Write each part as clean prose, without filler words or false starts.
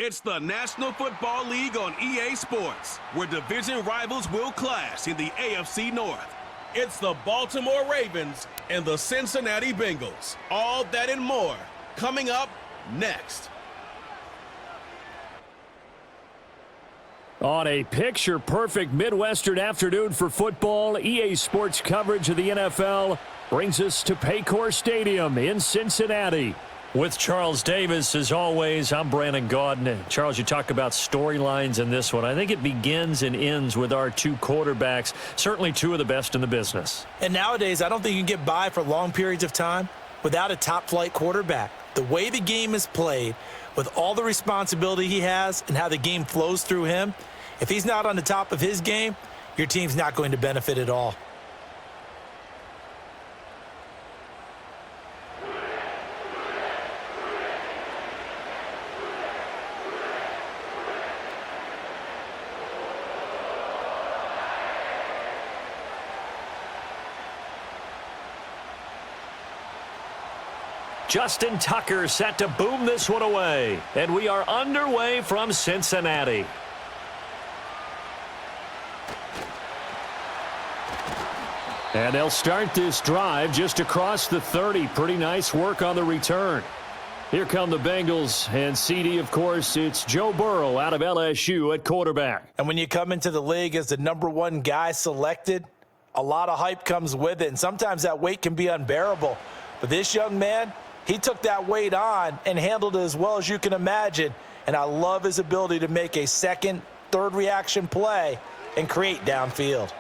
It's the National Football League on EA Sports, where division rivals will clash in the AFC North. It's the Baltimore Ravens and the Cincinnati Bengals. All that and more coming up next. On a picture-perfect Midwestern afternoon for football, EA Sports coverage of the NFL brings us to Paycor Stadium in Cincinnati. With Charles Davis, as always, I'm Brandon Gaudin. Charles, you talk about storylines in this one. I think it begins and ends with our two quarterbacks, certainly two of the best in the business. And nowadays, I don't think you can get by for long periods of time without a top-flight quarterback. The way the game is played, with all the responsibility he has and how the game flows through him, if he's not on the top of his game, your team's not going to benefit at all. Justin Tucker set to boom this one away. And we are underway from Cincinnati. And they'll start this drive just across the 30. Pretty nice work on the return. Here come the Bengals, and CD, of course, it's Joe Burrow out of LSU at quarterback. And when you come into the league as the #1 guy selected, a lot of hype comes with it, and sometimes that weight can be unbearable. But this young man, he took that weight on and handled it as well as you can imagine. And I love his ability to make a second, third reaction play and create downfield.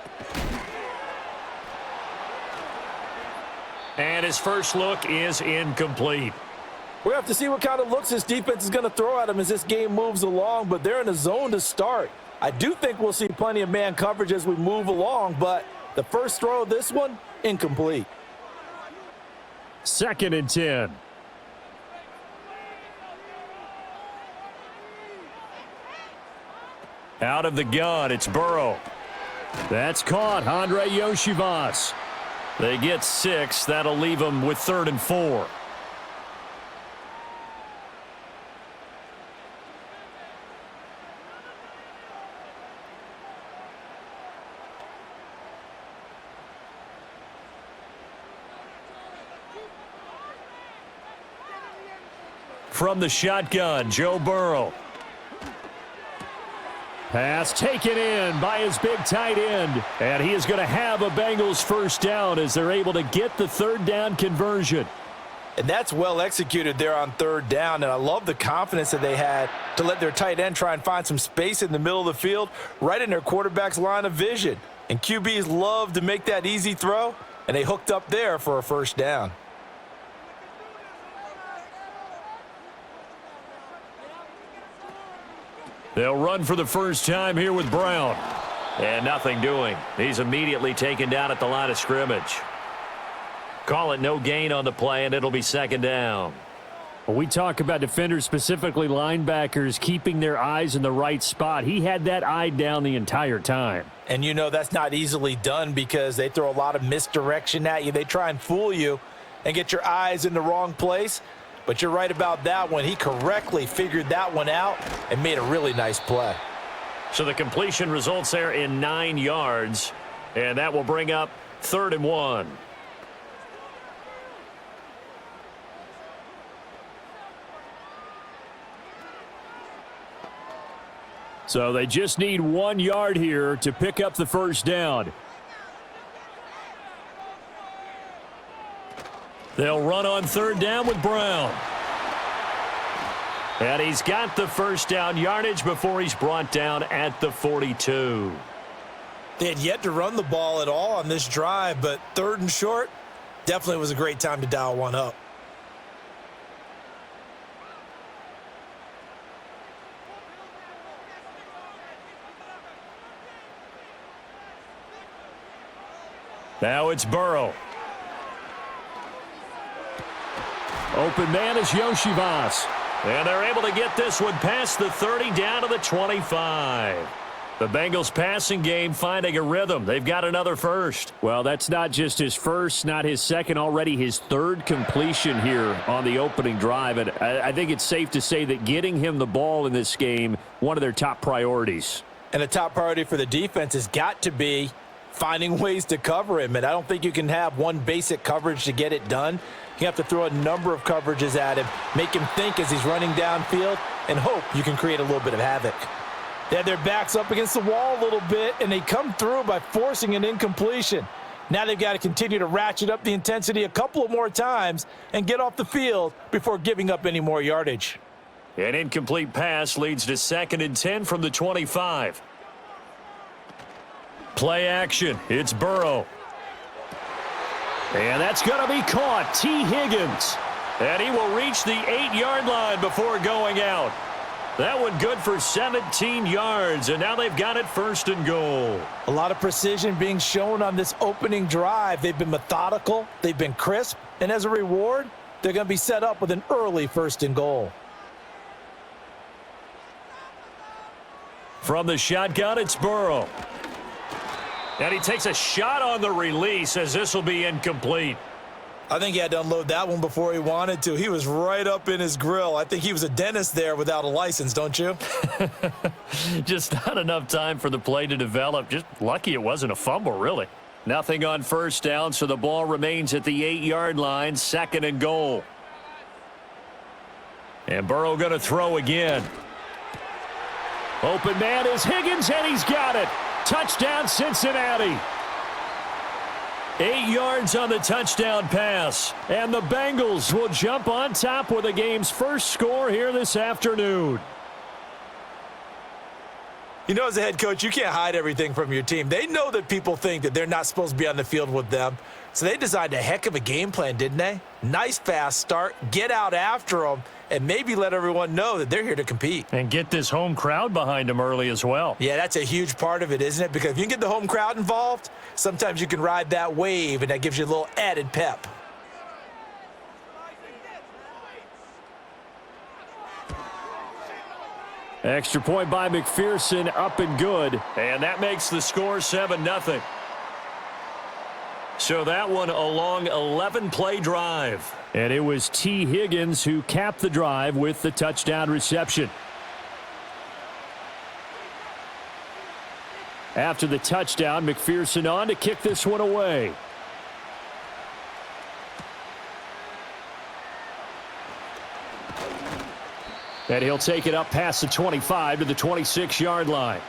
And his first look is incomplete. We'll have to see what kind of looks this defense is going to throw at him as this game moves along, but they're in a zone to start. I do think we'll see plenty of man coverage as we move along, but the first throw of this one, incomplete. 2nd and 10. Out of the gun, it's Burrow. That's caught, Andre Yoshivas. They get 6. That'll leave them with 3rd and 4. From the shotgun, Joe Burrow. Pass taken in by his big tight end. And he is going to have a Bengals first down as they're able to get the 3rd down conversion. And that's well executed there on 3rd down. And I love the confidence that they had to let their tight end try and find some space in the middle of the field, right in their quarterback's line of vision. And QBs love to make that easy throw, and they hooked up there for a first down. They'll run for the first time here with Brown. And nothing doing. He's immediately taken down at the line of scrimmage. Call it no gain on the play, and it'll be 2nd down. When we talk about defenders, specifically linebackers, keeping their eyes in the right spot, he had that eye down the entire time. And you know that's not easily done because they throw a lot of misdirection at you. They try and fool you and get your eyes in the wrong place. But you're right about that one. He correctly figured that one out and made a really nice play. So the completion results there in 9 yards, and that will bring up 3rd and 1. So they just need 1 yard here to pick up the first down. They'll run on 3rd down with Brown. And he's got the first down yardage before he's brought down at the 42. They had yet to run the ball at all on this drive, but 3rd and short definitely was a great time to dial one up. Now it's Burrow. Open man is Yoshivas. And they're able to get this one past the 30 down to the 25. The Bengals passing game finding a rhythm. They've got another first. Well, that's not just his first, not his second, already his third completion here on the opening drive. And I think it's safe to say that getting him the ball in this game, one of their top priorities. And a top priority for the defense has got to be finding ways to cover him. And I don't think you can have one basic coverage to get it done. You have to throw a number of coverages at him, make him think as he's running downfield, and hope you can create a little bit of havoc. They had their backs up against the wall a little bit, and they come through by forcing an incompletion. Now they've got to continue to ratchet up the intensity a couple of more times and get off the field before giving up any more yardage. An incomplete pass leads to 2nd and 10 from the 25. Play action. It's Burrow. And that's going to be caught. T. Higgins. And he will reach the 8-yard line before going out. That one good for 17 yards, and now they've got it 1st and goal. A lot of precision being shown on this opening drive. They've been methodical, they've been crisp, and as a reward, they're going to be set up with an early 1st and goal. From the shotgun, it's Burrow. And he takes a shot on the release as this will be incomplete. I think he had to unload that one before he wanted to. He was right up in his grill. I think he was a dentist there without a license, don't you? Just not enough time for the play to develop. Just lucky it wasn't a fumble, really. Nothing on 1st down, so the ball remains at the 8-yard line, 2nd and goal. And Burrow going to throw again. Open man is Higgins, and he's got it. Touchdown, Cincinnati. 8 yards on the touchdown pass. And the Bengals will jump on top with the game's first score here this afternoon. You know, as a head coach, you can't hide everything from your team. They know that people think that they're not supposed to be on the field with them. So they designed a heck of a game plan, didn't they? Nice fast start, get out after them, and maybe let everyone know that they're here to compete. And get this home crowd behind them early as well. Yeah, that's a huge part of it, isn't it? Because if you can get the home crowd involved, sometimes you can ride that wave, and that gives you a little added pep. Extra point by McPherson, up and good. And that makes the score 7-0. So that one a long 11-play drive. And it was T. Higgins who capped the drive with the touchdown reception. After the touchdown, McPherson on to kick this one away. And he'll take it up past the 25 to the 26-yard line.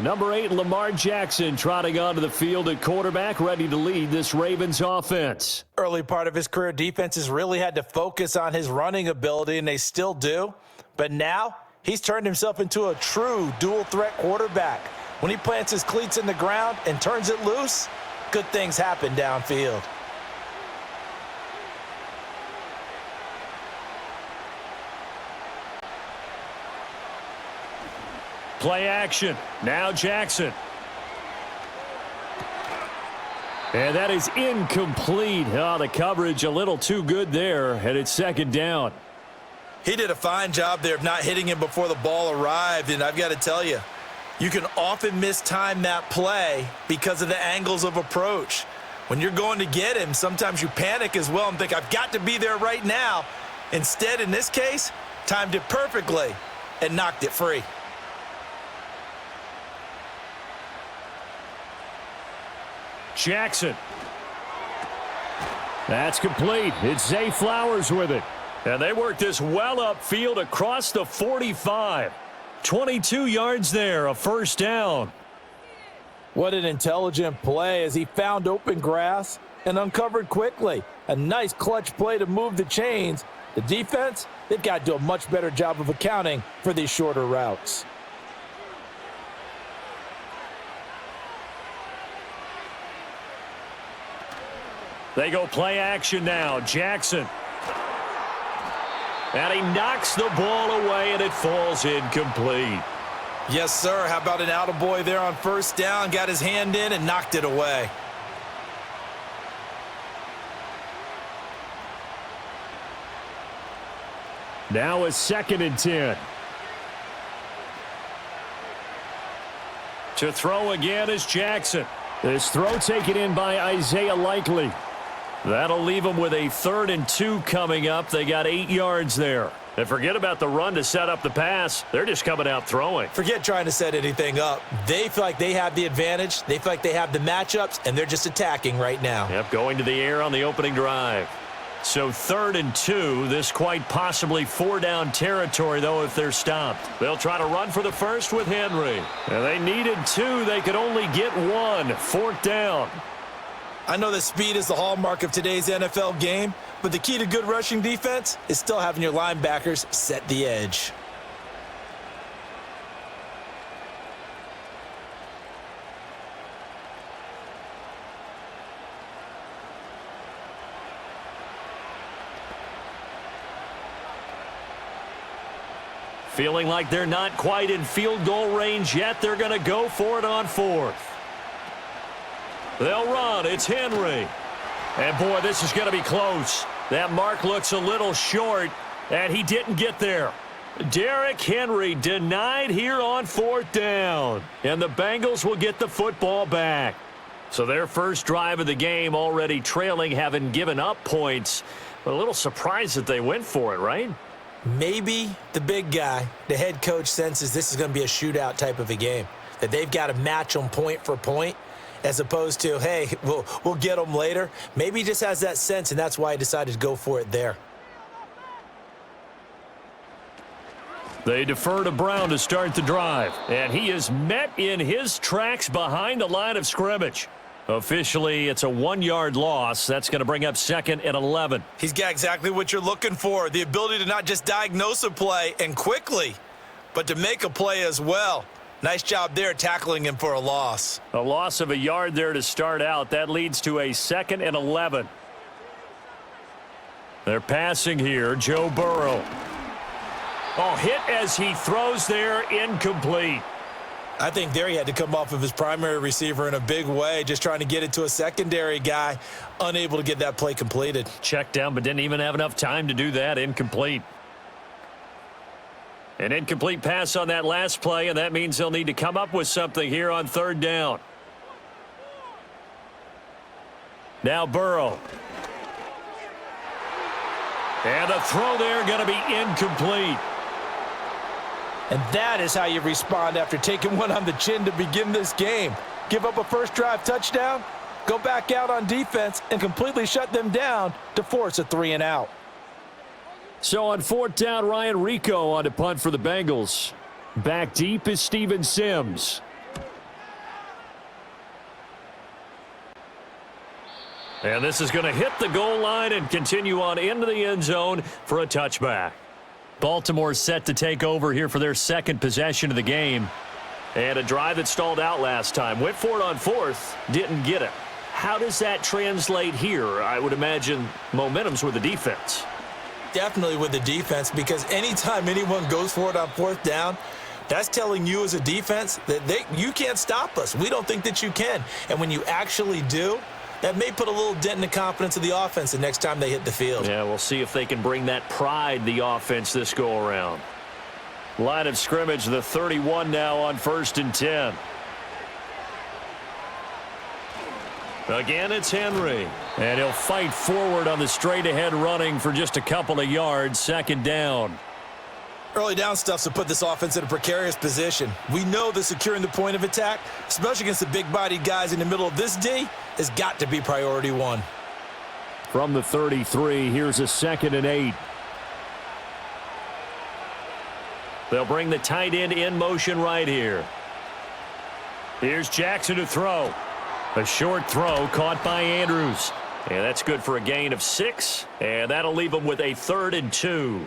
Number 8, Lamar Jackson, trotting onto the field at quarterback, ready to lead this Ravens offense. Early part of his career, defenses really had to focus on his running ability, and they still do. But now, he's turned himself into a true dual-threat quarterback. When he plants his cleats in the ground and turns it loose, good things happen downfield. Play action. Now Jackson. And that is incomplete. Oh, the coverage a little too good there, and it's 2nd down. He did a fine job there of not hitting him before the ball arrived, and I've got to tell you, you can often mistime that play because of the angles of approach. When you're going to get him, sometimes you panic as well and think, I've got to be there right now. Instead, in this case, timed it perfectly and knocked it free. Jackson. That's complete. It's Zay Flowers with it. And they work this well upfield across the 45. 22 yards there, a 1st down. What an intelligent play as he found open grass and uncovered quickly. A nice clutch play to move the chains. The defense, they've got to do a much better job of accounting for these shorter routes. They go play action now. Jackson. And he knocks the ball away, and it falls incomplete. Yes, sir. How about an attaboy there on 1st down? Got his hand in and knocked it away. Now a 2nd and 10. To throw again is Jackson. This throw taken in by Isaiah Likely. That'll leave them with a 3rd and 2 coming up. They got 8 yards there. And forget about the run to set up the pass. They're just coming out throwing. Forget trying to set anything up. They feel like they have the advantage. They feel like they have the matchups, and they're just attacking right now. Yep, going to the air on the opening drive. So 3rd and 2. This quite possibly 4-down territory, though, if they're stopped. They'll try to run for the first with Henry. And they needed 2. They could only get 1. 4th down. I know that speed is the hallmark of today's NFL game, but the key to good rushing defense is still having your linebackers set the edge. Feeling like they're not quite in field goal range yet. They're going to go for it on 4th. They'll run. It's Henry. And, boy, this is going to be close. That mark looks a little short, and he didn't get there. Derrick Henry denied here on 4th down. And the Bengals will get the football back. So their first drive of the game already trailing, having given up points. But a little surprised that they went for it, right? Maybe the big guy, the head coach, senses this is going to be a shootout type of a game, that they've got to match them point for point, as opposed to, hey, we'll get them later. Maybe he just has that sense, and that's why he decided to go for it there. They defer to Brown to start the drive, and he is met in his tracks behind the line of scrimmage. Officially, it's a 1-yard loss. That's going to bring up 2nd and 11. He's got exactly what you're looking for, the ability to not just diagnose a play and quickly, but to make a play as well. Nice job there tackling him for a loss. A loss of a yard there to start out. That leads to a 2nd and 11. They're passing here. Joe Burrow. Oh, hit as he throws there, incomplete. I think there he had to come off of his primary receiver in a big way, just trying to get it to a secondary guy, unable to get that play completed. Checked down, but didn't even have enough time to do that. Incomplete. An incomplete pass on that last play, and that means they'll need to come up with something here on 3rd down. Now Burrow. And the throw there going to be incomplete. And that is how you respond after taking one on the chin to begin this game. Give up a first drive touchdown, go back out on defense, and completely shut them down to force a 3-and-out. So on 4th down, Ryan Rico on to punt for the Bengals. Back deep is Steven Sims. And this is going to hit the goal line and continue on into the end zone for a touchback. Baltimore set to take over here for their 2nd possession of the game. And a drive that stalled out last time. Went for it on 4th, didn't get it. How does that translate here? I would imagine momentum's with the defense. Definitely with the defense, because anytime anyone goes for it on 4th down, that's telling you as a defense that you can't stop us. We don't think that you can. And when you actually do, that may put a little dent in the confidence of the offense the next time they hit the field. Yeah, we'll see if they can bring that pride, the offense, this go-around. Line of scrimmage, the 31 now on 1st and 10. Again, it's Henry. And he'll fight forward on the straight-ahead running for just a couple of yards. 2nd down. Early down stuff's to put this offense in a precarious position. We know that securing the point of attack, especially against the big-bodied guys in the middle of this D, has got to be priority 1. From the 33, here's a 2nd and 8. They'll bring the tight end in motion right here. Here's Jackson to throw. A short throw caught by Andrews. And that's good for a gain of 6. And that'll leave them with a 3rd and 2.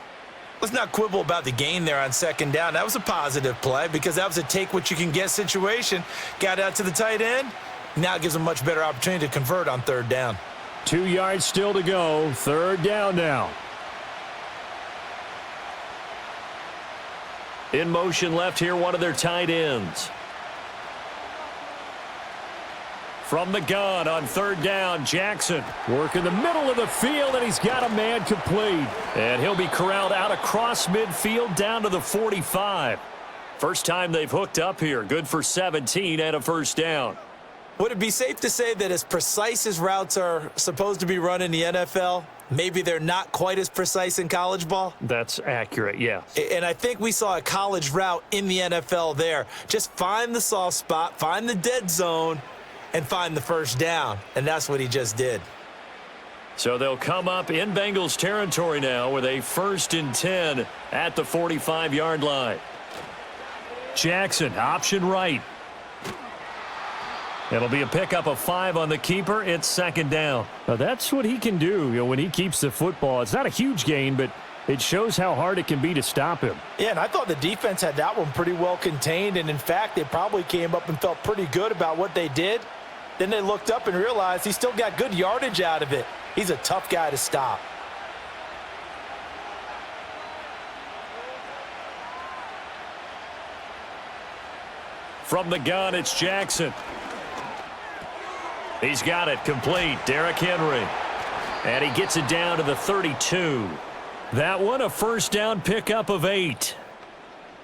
Let's not quibble about the gain there on 2nd down. That was a positive play because that was a take-what-you-can-get situation. Got out to the tight end. Now it gives them a much better opportunity to convert on 3rd down. 2 yards still to go. 3rd down now. In motion left here, one of their tight ends. From the gun on 3rd down, Jackson. Working the middle of the field, and he's got a man complete. And he'll be corralled out across midfield down to the 45. First time they've hooked up here. Good for 17 and a first down. Would it be safe to say that as precise as routes are supposed to be run in the NFL, maybe they're not quite as precise in college ball? That's accurate, yeah. And I think we saw a college route in the NFL there. Just find the soft spot, find the dead zone, and find the first down. And that's what he just did. So they'll come up in Bengals territory now with a 1st and 10 at the 45-yard line. Jackson, option right. It'll be a pickup of 5 on the keeper. It's 2nd down. Now that's what he can do, when he keeps the football. It's not a huge gain, but it shows how hard it can be to stop him. Yeah, and I thought the defense had that one pretty well contained, and in fact, they probably came up and felt pretty good about what they did. Then they looked up and realized he still got good yardage out of it. He's a tough guy to stop. From the gun, it's Jackson. He's got it complete. Derrick Henry. And he gets it down to the 32. That one a first down pickup of 8.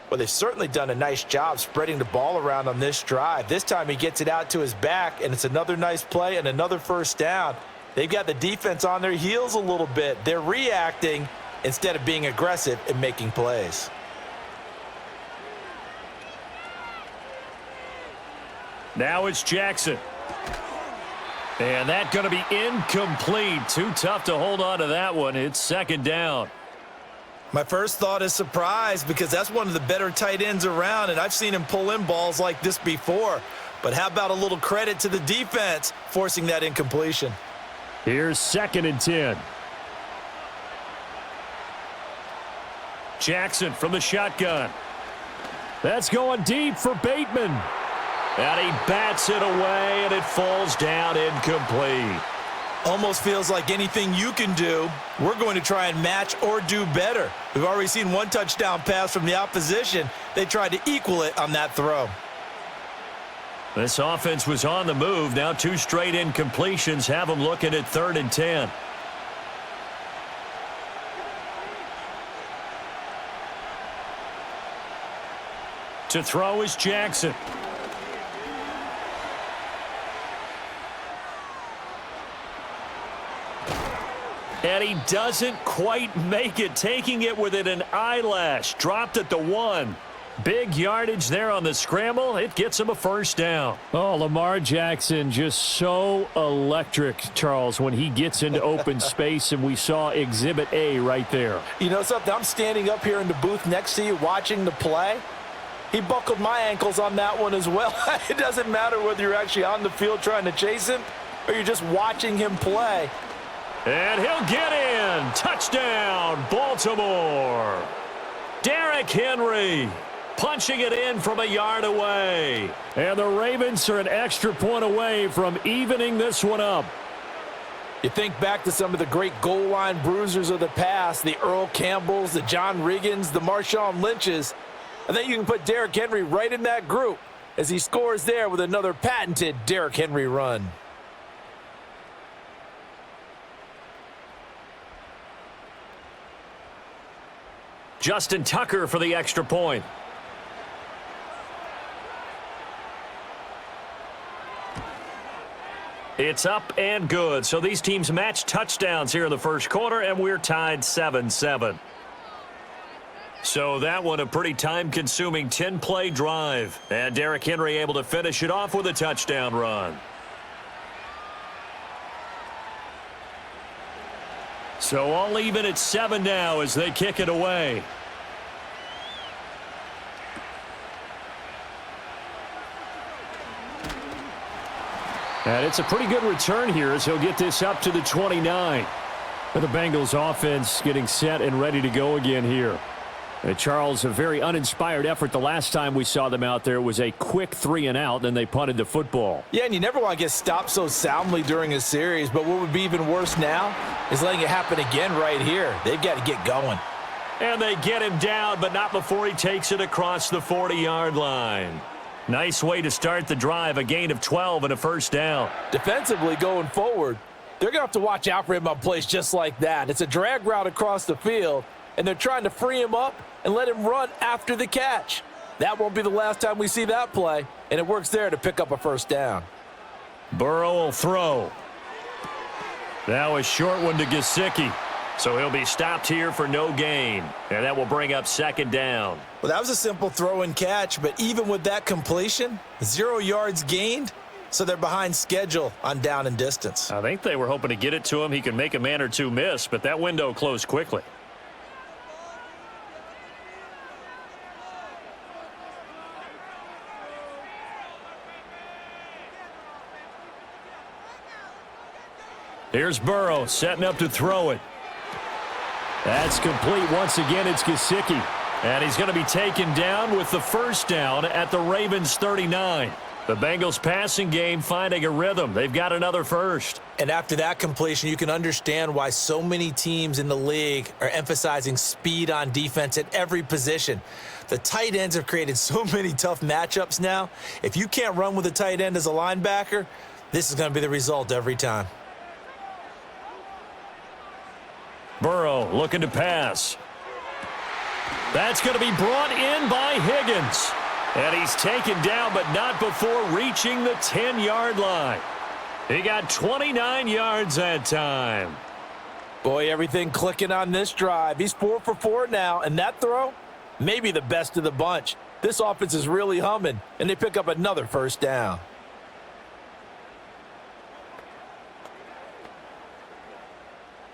Well, they've certainly done a nice job spreading the ball around on this drive. This time he gets it out to his back, and it's another nice play and another first down. They've got the defense on their heels a little bit. They're reacting instead of being aggressive and making plays. Now it's Jackson. And that's going to be incomplete. Too tough to hold on to that one. It's 2nd down. My first thought is surprise, because that's one of the better tight ends around, and I've seen him pull in balls like this before. But how about a little credit to the defense forcing that incompletion? Here's 2nd and 10. Jackson from the shotgun. That's going deep for Bateman. And he bats it away, and it falls down incomplete. Almost feels like anything you can do, we're going to try and match or do better. We've already seen one touchdown pass from the opposition. They tried to equal it on that throw. This offense was on the move. Now 2 straight incompletions have them looking at 3rd and 10. To throw is Jackson. And he doesn't quite make it, taking it within an eyelash. Dropped at the 1. Big yardage there on the scramble. It gets him a first down. Oh, Lamar Jackson just so electric, Charles, when he gets into open space, and we saw Exhibit A right there. You know something? I'm standing up here in the booth next to you watching the play. He buckled my ankles on that one as well. It doesn't matter whether you're actually on the field trying to chase him or you're just watching him play. And he'll get in. Touchdown, Baltimore. Derrick Henry punching it in from a yard away. And the Ravens are an extra point away from evening this one up. You think back to some of the great goal line bruisers of the past, the Earl Campbells, the John Riggins, the Marshawn Lynches. I think you can put Derrick Henry right in that group as he scores there with another patented Derrick Henry run. Justin Tucker for the extra point. It's up and good. So these teams match touchdowns here in the first quarter, and we're tied 7-7. So that one a pretty time-consuming 10-play drive. And Derrick Henry able to finish it off with a touchdown run. So all even at 7 now as they kick it away. And it's a pretty good return here as he'll get this up to the 29. And the Bengals offense getting set and ready to go again here. And Charles, a very uninspired effort the last time we saw them out there. It was a quick 3-and-out, then they punted the football. Yeah, and you never want to get stopped so soundly during a series, but what would be even worse now is letting it happen again right here. They've got to get going. And they get him down, but not before he takes it across the 40-yard line. Nice way to start the drive, a gain of 12 and a first down. Defensively going forward, they're going to have to watch out for him on plays just like that. It's a drag route across the field, and they're trying to free him up and let him run after the catch. That won't be the last time we see that play, and it works there to pick up a first down. Burrow will throw. Now a short one to Gesicki. So he'll be stopped here for no gain. And that will bring up second down. Well, that was a simple throw and catch, but even with that completion, 0 yards gained, so they're behind schedule on down and distance. I think they were hoping to get it to him. He can make a man or two miss, but that window closed quickly. Here's Burrow setting up to throw it. That's complete once again. It's Gesicki. And he's going to be taken down with the first down at the Ravens 39. The Bengals passing game finding a rhythm. They've got another first. And after that completion, you can understand why so many teams in the league are emphasizing speed on defense at every position. The tight ends have created so many tough matchups now. If you can't run with a tight end as a linebacker, this is going to be the result every time. Burrow looking to pass. That's going to be brought in by Higgins. And he's taken down, but not before reaching the 10-yard line. He got 29 yards that time. Boy, everything clicking on this drive. He's 4 for 4 now, and that throw, maybe the best of the bunch. This offense is really humming, and they pick up another first down.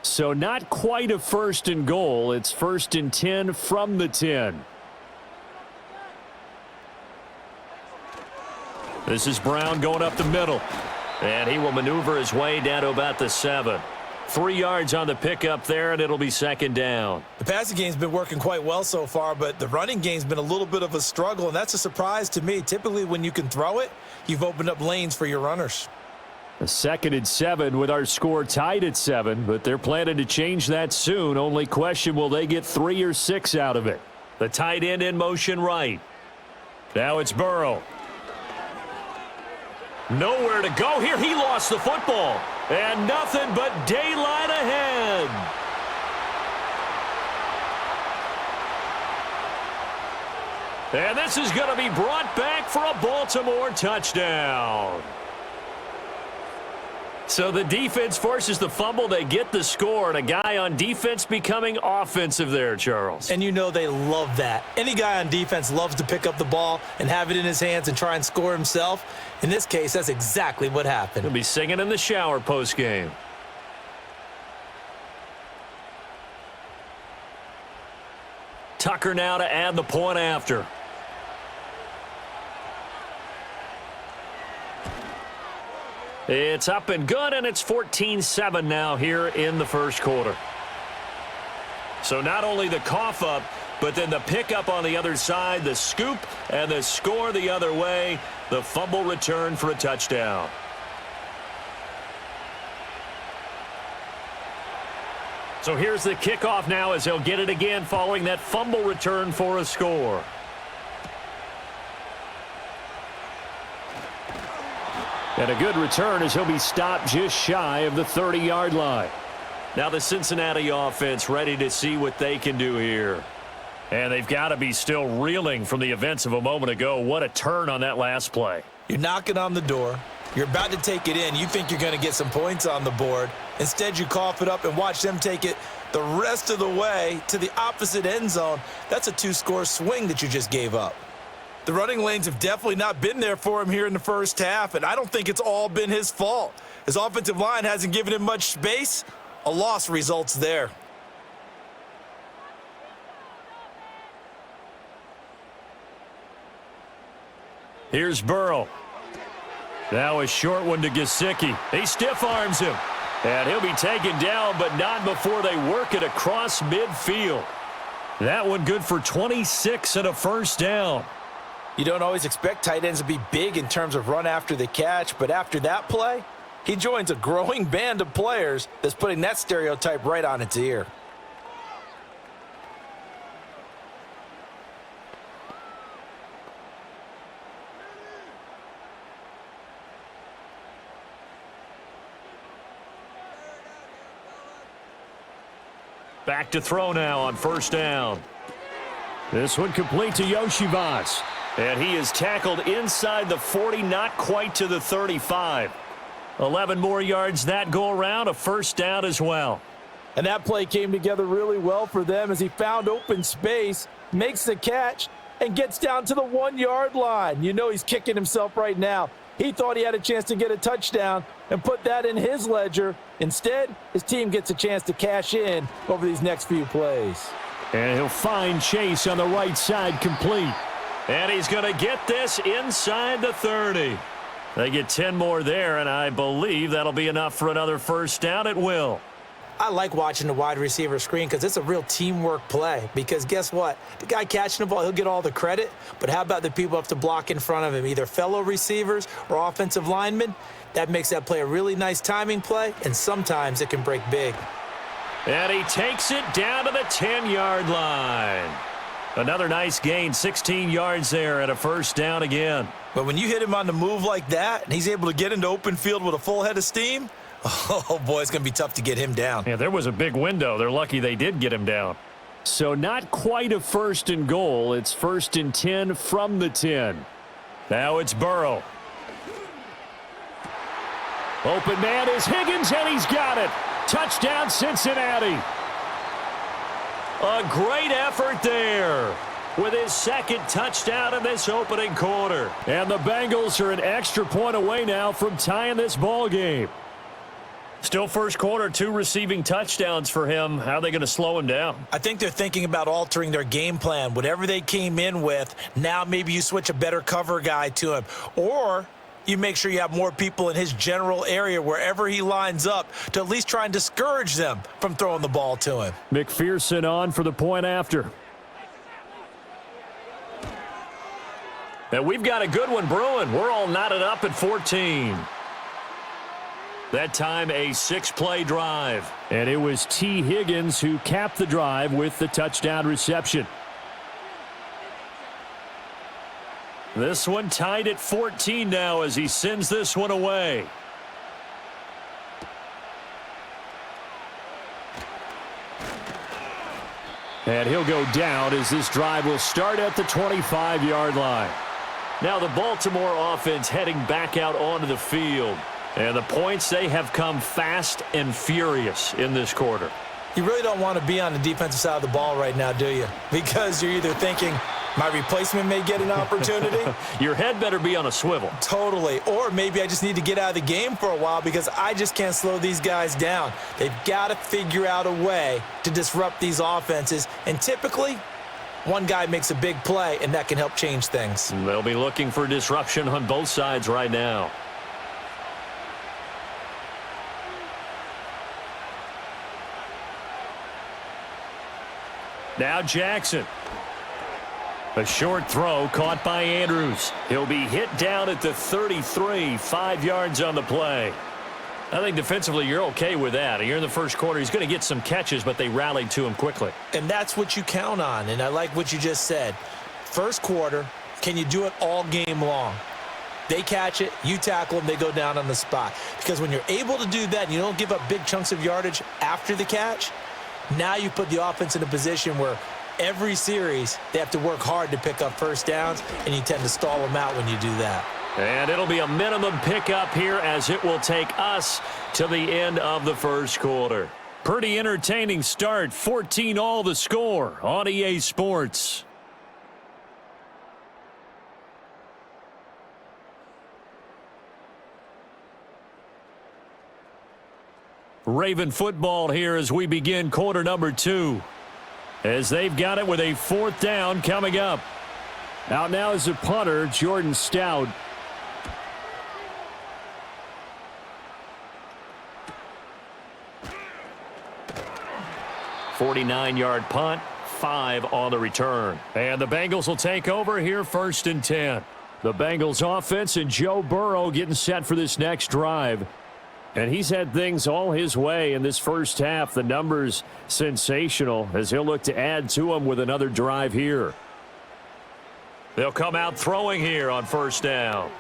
So not quite a first and goal. It's first and 10 from the 10. This is Brown going up the middle. And he will maneuver his way down to about the 7. 3 yards on the pickup there, and it'll be second down. The passing game's been working quite well so far, but the running game's been a little bit of a struggle, and that's a surprise to me. Typically, when you can throw it, you've opened up lanes for your runners. A 2nd and 7 with our score tied at 7, but they're planning to change that soon. Only question, will they get 3 or 6 out of it? The tight end in motion right. Now it's Burrow. Nowhere to go here. He lost the football. And nothing but daylight ahead. And this is going to be brought back for a Baltimore touchdown. So the defense forces the fumble. They get the score, and a guy on defense becoming offensive there, Charles. And you know they love that. Any guy on defense loves to pick up the ball and have it in his hands and try and score himself. In this case, that's exactly what happened. He'll be singing in the shower post-game. Tucker now to add the point after. It's up and good, and it's 14-7 now here in the first quarter. So not only the cough up, but then the pickup on the other side, the scoop, and the score the other way, the fumble return for a touchdown. So here's the kickoff now as he'll get it again following that fumble return for a score. And a good return as he'll be stopped just shy of the 30-yard line. Now the Cincinnati offense ready to see what they can do here. And they've got to be still reeling from the events of a moment ago. What a turn on that last play. You're knocking on the door. You're about to take it in. You think you're going to get some points on the board. Instead, you cough it up and watch them take it the rest of the way to the opposite end zone. That's a 2-score swing that you just gave up. The running lanes have definitely not been there for him here in the first half, and I don't think it's all been his fault. His offensive line hasn't given him much space. A loss results there. Here's Burrow. Now a short one to Gesicki. He stiff arms him. And he'll be taken down, but not before they work it across midfield. That one good for 26 and a first down. You don't always expect tight ends to be big in terms of run after the catch, but after that play, he joins a growing band of players that's putting that stereotype right on its ear. Back to throw now on first down. This one complete to Yoshivas. And he is tackled inside the 40, not quite to the 35. 11 more yards that go around, a first down as well. And that play came together really well for them as he found open space, makes the catch, and gets down to the 1-yard line. You know he's kicking himself right now. He thought he had a chance to get a touchdown and put that in his ledger. Instead, his team gets a chance to cash in over these next few plays. And he'll find Chase on the right side complete. And he's going to get this inside the 30. They get 10 more there, and I believe that'll be enough for another first down at will. I like watching the wide receiver screen because it's a real teamwork play. Because guess what? The guy catching the ball, he'll get all the credit. But how about the people who have to block in front of him, either fellow receivers or offensive linemen? That makes that play a really nice timing play, and sometimes it can break big. And he takes it down to the 10-yard line. Another nice gain, 16 yards there, and a first down again. But when you hit him on the move like that, and he's able to get into open field with a full head of steam, oh, boy, it's going to be tough to get him down. Yeah, there was a big window. They're lucky they did get him down. So not quite a first and goal. It's first and 10 from the 10. Now it's Burrow. Open man is Higgins, and he's got it. Touchdown, Cincinnati. A great effort there with his second touchdown in this opening quarter. And the Bengals are an extra point away now from tying this ball game. Still first quarter, 2 receiving touchdowns for him. How are they going to slow him down? I think they're thinking about altering their game plan. Whatever they came in with, now maybe you switch a better cover guy to him. Or you make sure you have more people in his general area wherever he lines up to at least try and discourage them from throwing the ball to him. McPherson on for the point after. And we've got a good one brewing. We're all knotted up at 14. That time a 6-play drive. And it was T. Higgins who capped the drive with the touchdown reception. This one tied at 14 now as he sends this one away. And he'll go down as this drive will start at the 25-yard line. Now the Baltimore offense heading back out onto the field. And the points, they have come fast and furious in this quarter. You really don't want to be on the defensive side of the ball right now, do you? Because you're either thinking, my replacement may get an opportunity. Your head better be on a swivel. Totally. Or maybe I just need to get out of the game for a while because I just can't slow these guys down. They've got to figure out a way to disrupt these offenses. And typically, one guy makes a big play, and that can help change things. They'll be looking for disruption on both sides right now. Now Jackson. A short throw caught by Andrews. He'll be hit down at the 33, 5 yards on the play. I think defensively you're okay with that. You're in the first quarter. He's going to get some catches, but they rallied to him quickly. And that's what you count on, and I like what you just said. First quarter, can you do it all game long? They catch it, you tackle them, they go down on the spot. Because when you're able to do that and you don't give up big chunks of yardage after the catch, now you put the offense in a position where every series they have to work hard to pick up first downs, and you tend to stall them out when you do that. And it'll be a minimum pickup here as it will take us to the end of the first quarter. Pretty entertaining start, 14-all the score on EA Sports. Raven football here as we begin quarter number 2. As they've got it with a 4th down coming up. Out now is the punter, Jordan Stout. $49-yard punt, 5 on the return. And the Bengals will take over here 1st and 10. The Bengals offense and Joe Burrow getting set for this next drive. And he's had things all his way in this first half. The numbers sensational as he'll look to add to them with another drive here. They'll come out throwing here on 1st down.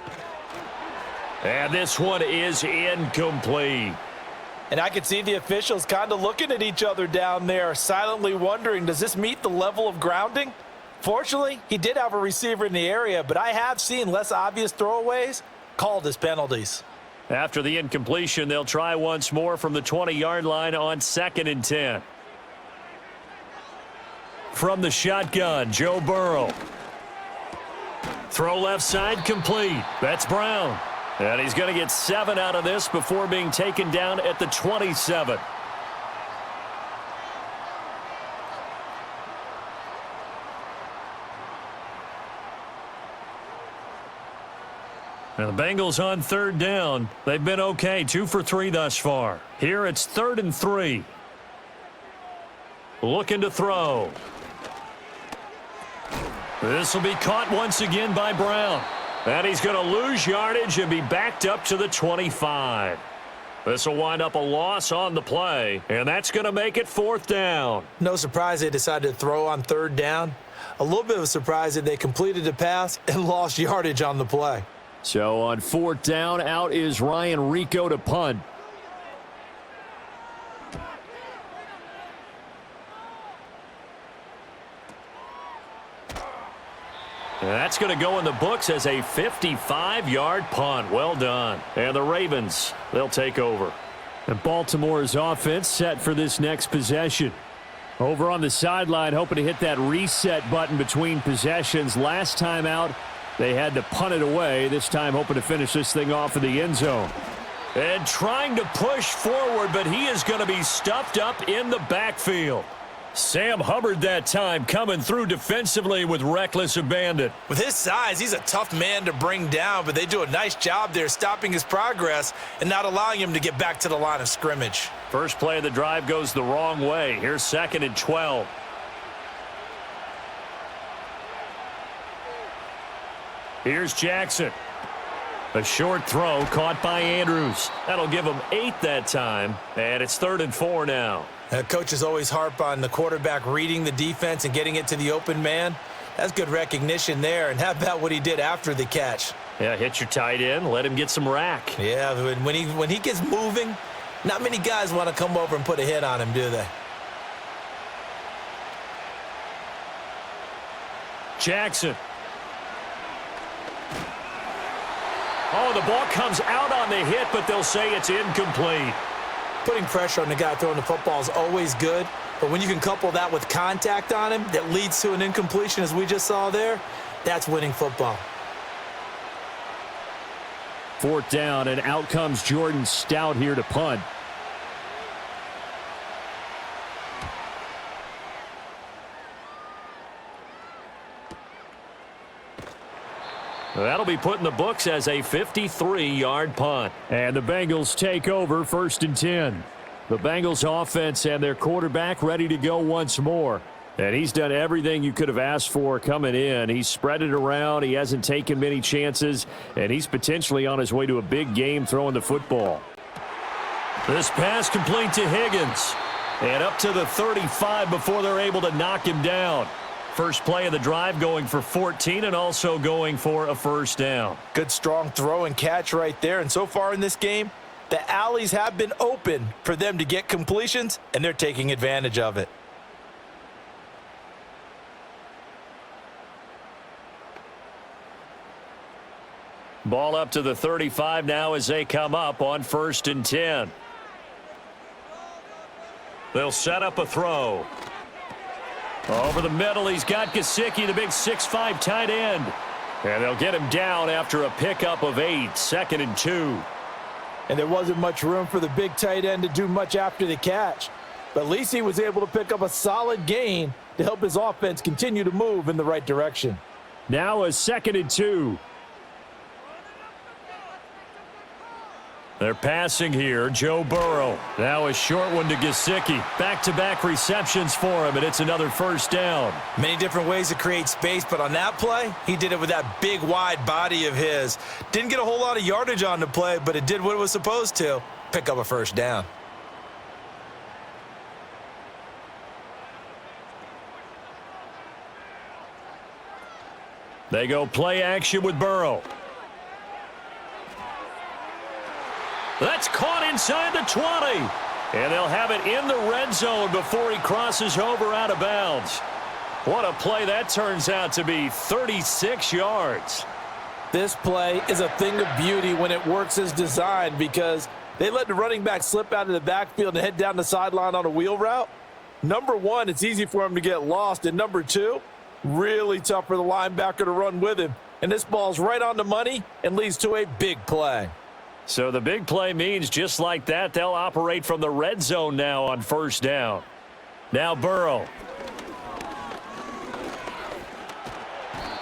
And this one is incomplete. And I could see the officials kind of looking at each other down there, silently wondering, does this meet the level of grounding? Fortunately, he did have a receiver in the area, but I have seen less obvious throwaways called as penalties. After the incompletion, they'll try once more from the 20-yard line on 2nd and 10. From the shotgun, Joe Burrow. Throw left side complete. That's Brown. And he's going to get 7 out of this before being taken down at the 27. Now the Bengals on 3rd down. They've been okay, 2 for 3 thus far. Here it's 3rd and 3. Looking to throw. This will be caught once again by Brown. And he's going to lose yardage and be backed up to the 25. This will wind up a loss on the play, and that's going to make it 4th down. No surprise they decided to throw on 3rd down. A little bit of a surprise that they completed the pass and lost yardage on the play. So on 4th down, out is Ryan Rico to punt. And that's going to go in the books as a 55-yard punt. Well done. And the Ravens, they'll take over. And Baltimore's offense set for this next possession. Over on the sideline, hoping to hit that reset button between possessions. Last time out, they had to punt it away. This time hoping to finish this thing off in the end zone. And trying to push forward, but he is going to be stuffed up in the backfield. Sam Hubbard that time coming through defensively with reckless abandon. With his size, he's a tough man to bring down, but they do a nice job there stopping his progress and not allowing him to get back to the line of scrimmage. First play of the drive goes the wrong way. Here's 2nd and 12. Here's Jackson. A short throw caught by Andrews. That'll give him 8 that time, and it's 3rd and 4 now. Coaches always harp on the quarterback reading the defense and getting it to the open man. That's good recognition there. And how about what he did after the catch? Yeah, hit your tight end, let him get some rack. Yeah, when he gets moving, not many guys want to come over and put a hit on him, do they? Jackson. Oh, the ball comes out on the hit, but they'll say it's incomplete. Putting pressure on the guy throwing the football is always good, but when you can couple that with contact on him that leads to an incompletion, as we just saw there, that's winning football. 4th down, and out comes Jordan Stout here to punt. That'll be put in the books as a 53-yard punt. And the Bengals take over 1st and 10. The Bengals offense and their quarterback ready to go once more. And he's done everything you could have asked for coming in. He's spread it around. He hasn't taken many chances. And he's potentially on his way to a big game throwing the football. This pass complete to Higgins. And up to the 35 before they're able to knock him down. First play of the drive going for 14 and also going for a 1st down. Good strong throw and catch right there. And so far in this game, the alleys have been open for them to get completions, and they're taking advantage of it. Ball up to the 35 now as they come up on 1st and 10. They'll set up a throw. Over the middle, he's got Gesicki, the big 6'5" tight end. And they'll get him down after a pickup of 8, 2nd and 2. And there wasn't much room for the big tight end to do much after the catch. But at least he was able to pick up a solid gain to help his offense continue to move in the right direction. Now a 2nd and 2. They're passing here. Joe Burrow. Now a short one to Gesicki. Back-to-back receptions for him, and it's another 1st down. Many different ways to create space, but on that play, he did it with that big, wide body of his. Didn't get a whole lot of yardage on the play, but it did what it was supposed to. Pick up a 1st down. They go play action with Burrow. That's caught inside the 20. And they'll have it in the red zone before he crosses over out of bounds. What a play that turns out to be, 36 yards. This play is a thing of beauty when it works as designed because they let the running back slip out of the backfield and head down the sideline on a wheel route. Number one, it's easy for him to get lost. And number two, really tough for the linebacker to run with him. And this ball's right on the money and leads to a big play. So the big play means just like that, they'll operate from the red zone now on first down. Now Burrow.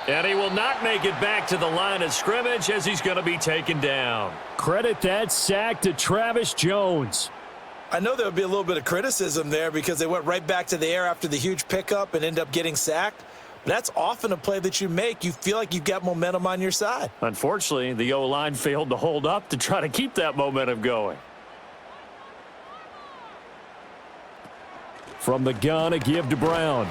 And he will not make it back to the line of scrimmage as he's going to be taken down. Credit that sack to Travis Jones. I know there would be a little bit of criticism there because they went right back to the air after the huge pickup and end up getting sacked. But that's often a play that you make. You feel like you've got momentum on your side. Unfortunately, the O-line failed to hold up to try to keep that momentum going. From the gun, a give to Brown.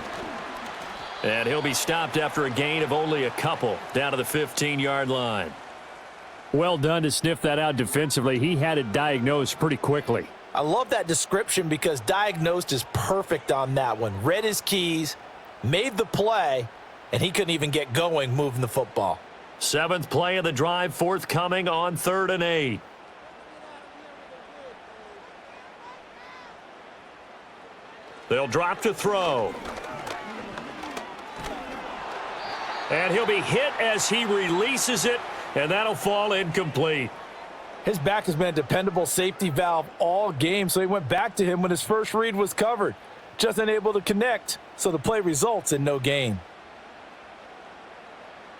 And he'll be stopped after a gain of only a couple down to the 15-yard line. Well done to sniff that out defensively. He had it diagnosed pretty quickly. I love that description because diagnosed is perfect on that one. Read his keys, made the play, and he couldn't even get going moving the football. 7th play of the drive forthcoming on 3rd and 8. They'll drop to throw. And he'll be hit as he releases it, and that'll fall incomplete. His back has been a dependable safety valve all game, so he went back to him when his first read was covered. Just unable to connect, so the play results in no gain.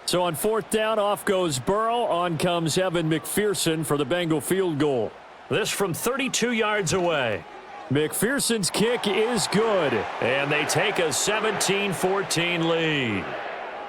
So on 4th down, off goes Burrow. On comes Evan McPherson for the Bengal field goal. This from 32 yards away. McPherson's kick is good. And they take a 17-14 lead.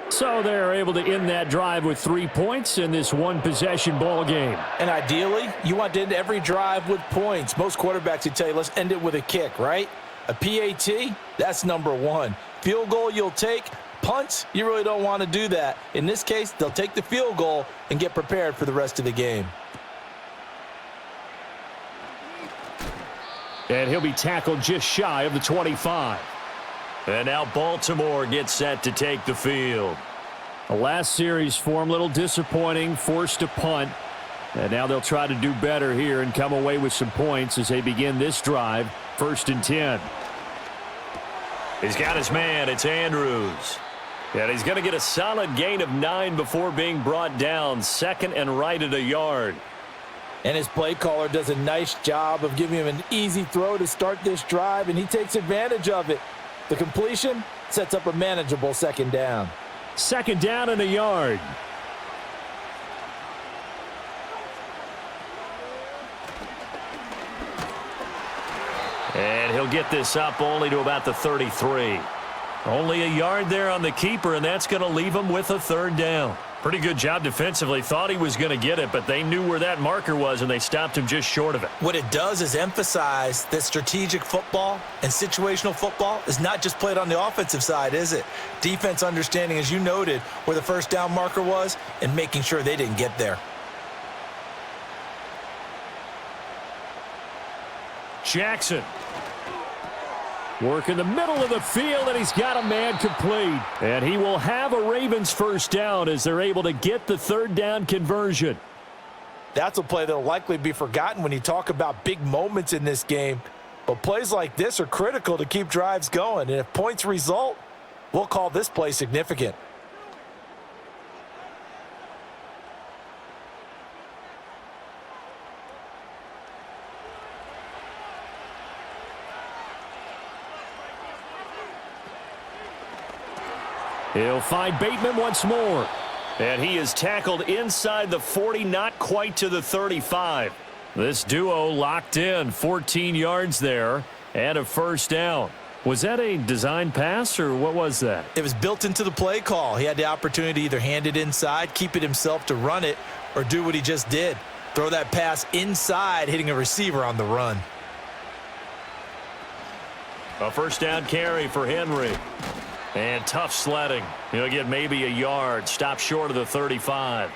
So they're able to end that drive with 3 points in this one-possession ball game. And ideally, you want to end every drive with points. Most quarterbacks would tell you, let's end it with a kick, right? A PAT, that's number one. Field goal you'll take. Punts, you really don't want to do that. In this case, they'll take the field goal and get prepared for the rest of the game. And he'll be tackled just shy of the 25. And now Baltimore gets set to take the field. The last series for him, a little disappointing, forced a punt. And now they'll try to do better here and come away with some points as they begin this drive, 1st and 10. He's got his man, it's Andrews. And he's going to get a solid gain of 9 before being brought down, 2nd and right at a yard. And his play caller does a nice job of giving him an easy throw to start this drive, and he takes advantage of it. The completion sets up a manageable 2nd down. 2nd down and a yard. And he'll get this up only to about the 33. Only a yard there on the keeper, and that's going to leave him with a 3rd down. Pretty good job defensively. Thought he was going to get it, but they knew where that marker was, and they stopped him just short of it. What it does is emphasize that strategic football and situational football is not just played on the offensive side, is it? Defense understanding, as you noted, where the 1st down marker was and making sure they didn't get there. Jackson. Work in the middle of the field, and he's got a man complete. And he will have a Ravens 1st down as they're able to get the 3rd down conversion. That's a play that will likely be forgotten when you talk about big moments in this game. But plays like this are critical to keep drives going. And if points result, we'll call this play significant. He'll find Bateman once more. And he is tackled inside the 40, not quite to the 35. This duo locked in, 14 yards there, and a 1st down. Was that a design pass, or what was that? It was built into the play call. He had the opportunity to either hand it inside, keep it himself to run it, or do what he just did. Throw that pass inside, hitting a receiver on the run. A 1st down carry for Henry. And tough sledding. He'll get maybe a yard. Stop short of the 35.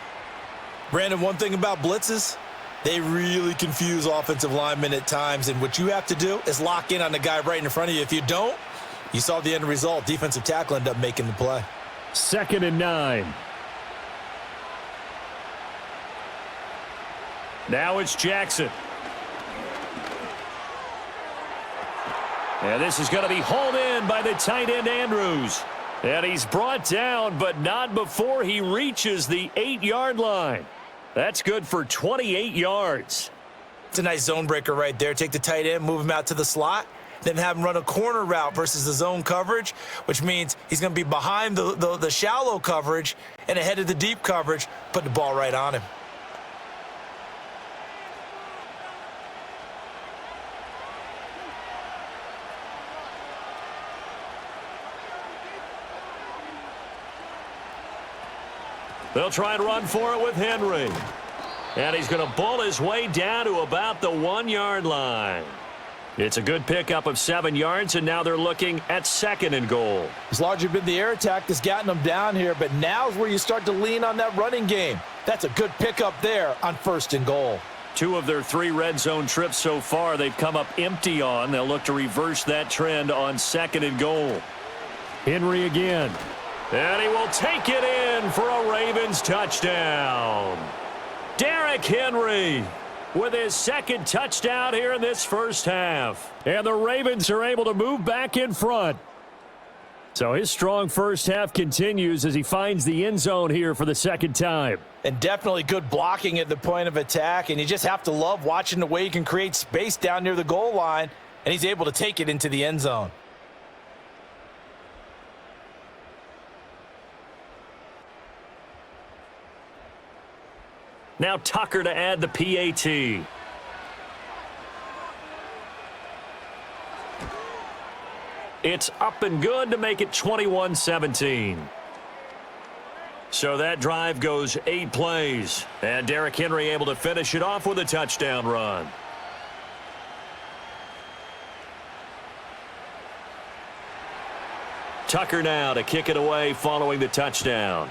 Brandon, one thing about blitzes, they really confuse offensive linemen at times. And what you have to do is lock in on the guy right in front of you. If you don't, You saw the end result. Defensive tackle ended up making the play. 2nd and 9. Now it's Jackson. And this is going to be hauled in by the tight end Andrews. And he's brought down, but not before he reaches the 8-yard line. That's good for 28 yards. It's a nice zone breaker right there. Take the tight end, move him out to the slot, then have him run a corner route versus the zone coverage, which means he's going to be behind the shallow coverage and ahead of the deep coverage, put the ball right on him. They'll try and run for it with Henry. And he's going to bull his way down to about the 1-yard line. It's a good pickup of 7 yards, and now they're looking at 2nd and goal. It's largely been the air attack that's gotten them down here, but now's where you start to lean on that running game. That's a good pickup there on 1st and goal. 2 of their 3 red zone trips so far they've come up empty on. They'll look to reverse that trend on 2nd and goal. Henry again. And he will take it in for a Ravens touchdown. Derrick Henry with his 2nd touchdown here in this first half. And the Ravens are able to move back in front. So his strong first half continues as he finds the end zone here for the 2nd time. And definitely good blocking at the point of attack, and you just have to love watching the way he can create space down near the goal line, and he's able to take it into the end zone. Now Tucker to add the PAT. It's up and good to make it 21-17. So that drive goes 8 plays. And Derrick Henry able to finish it off with a touchdown run. Tucker now to kick it away following the touchdown.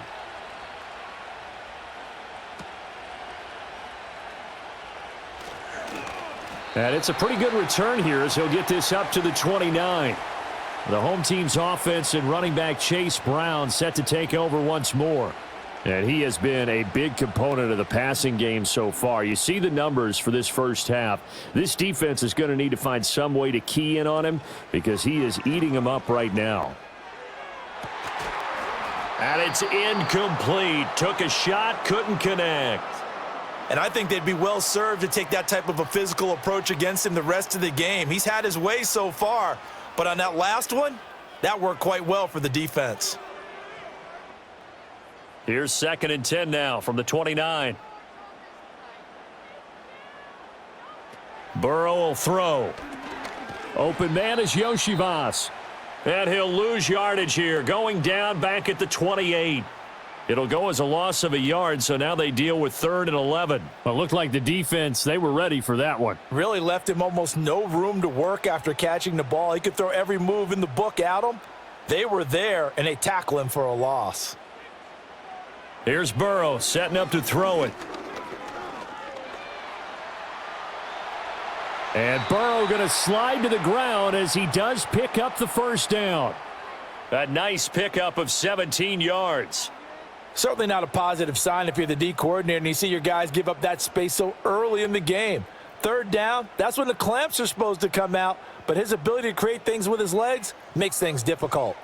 And it's a pretty good return here as he'll get this up to the 29. The home team's offense and running back Chase Brown set to take over once more. And he has been a big component of the passing game so far. You see the numbers for this first half. This defense is going to need to find some way to key in on him because he is eating them up right now. And it's incomplete. Took a shot, couldn't connect. And I think they'd be well served to take that type of a physical approach against him the rest of the game. He's had his way so far, but on that last one, that worked quite well for the defense. Here's 2nd and 10 now from the 29. Burrow will throw. Open man is Yoshivas. And he'll lose yardage here, going down back at the 28. It'll go as a loss of a yard, so now they deal with 3rd and 11. Well, it looked like the defense, they were ready for that one. Really left him almost no room to work after catching the ball. He could throw every move in the book at him. They were there, and they tackle him for a loss. Here's Burrow setting up to throw it. And Burrow going to slide to the ground as he does pick up the first down. A nice pickup of 17 yards. Certainly not a positive sign if you're the D coordinator and you see your guys give up that space so early in the game. 3rd down, that's when the clamps are supposed to come out, but his ability to create things with his legs makes things difficult.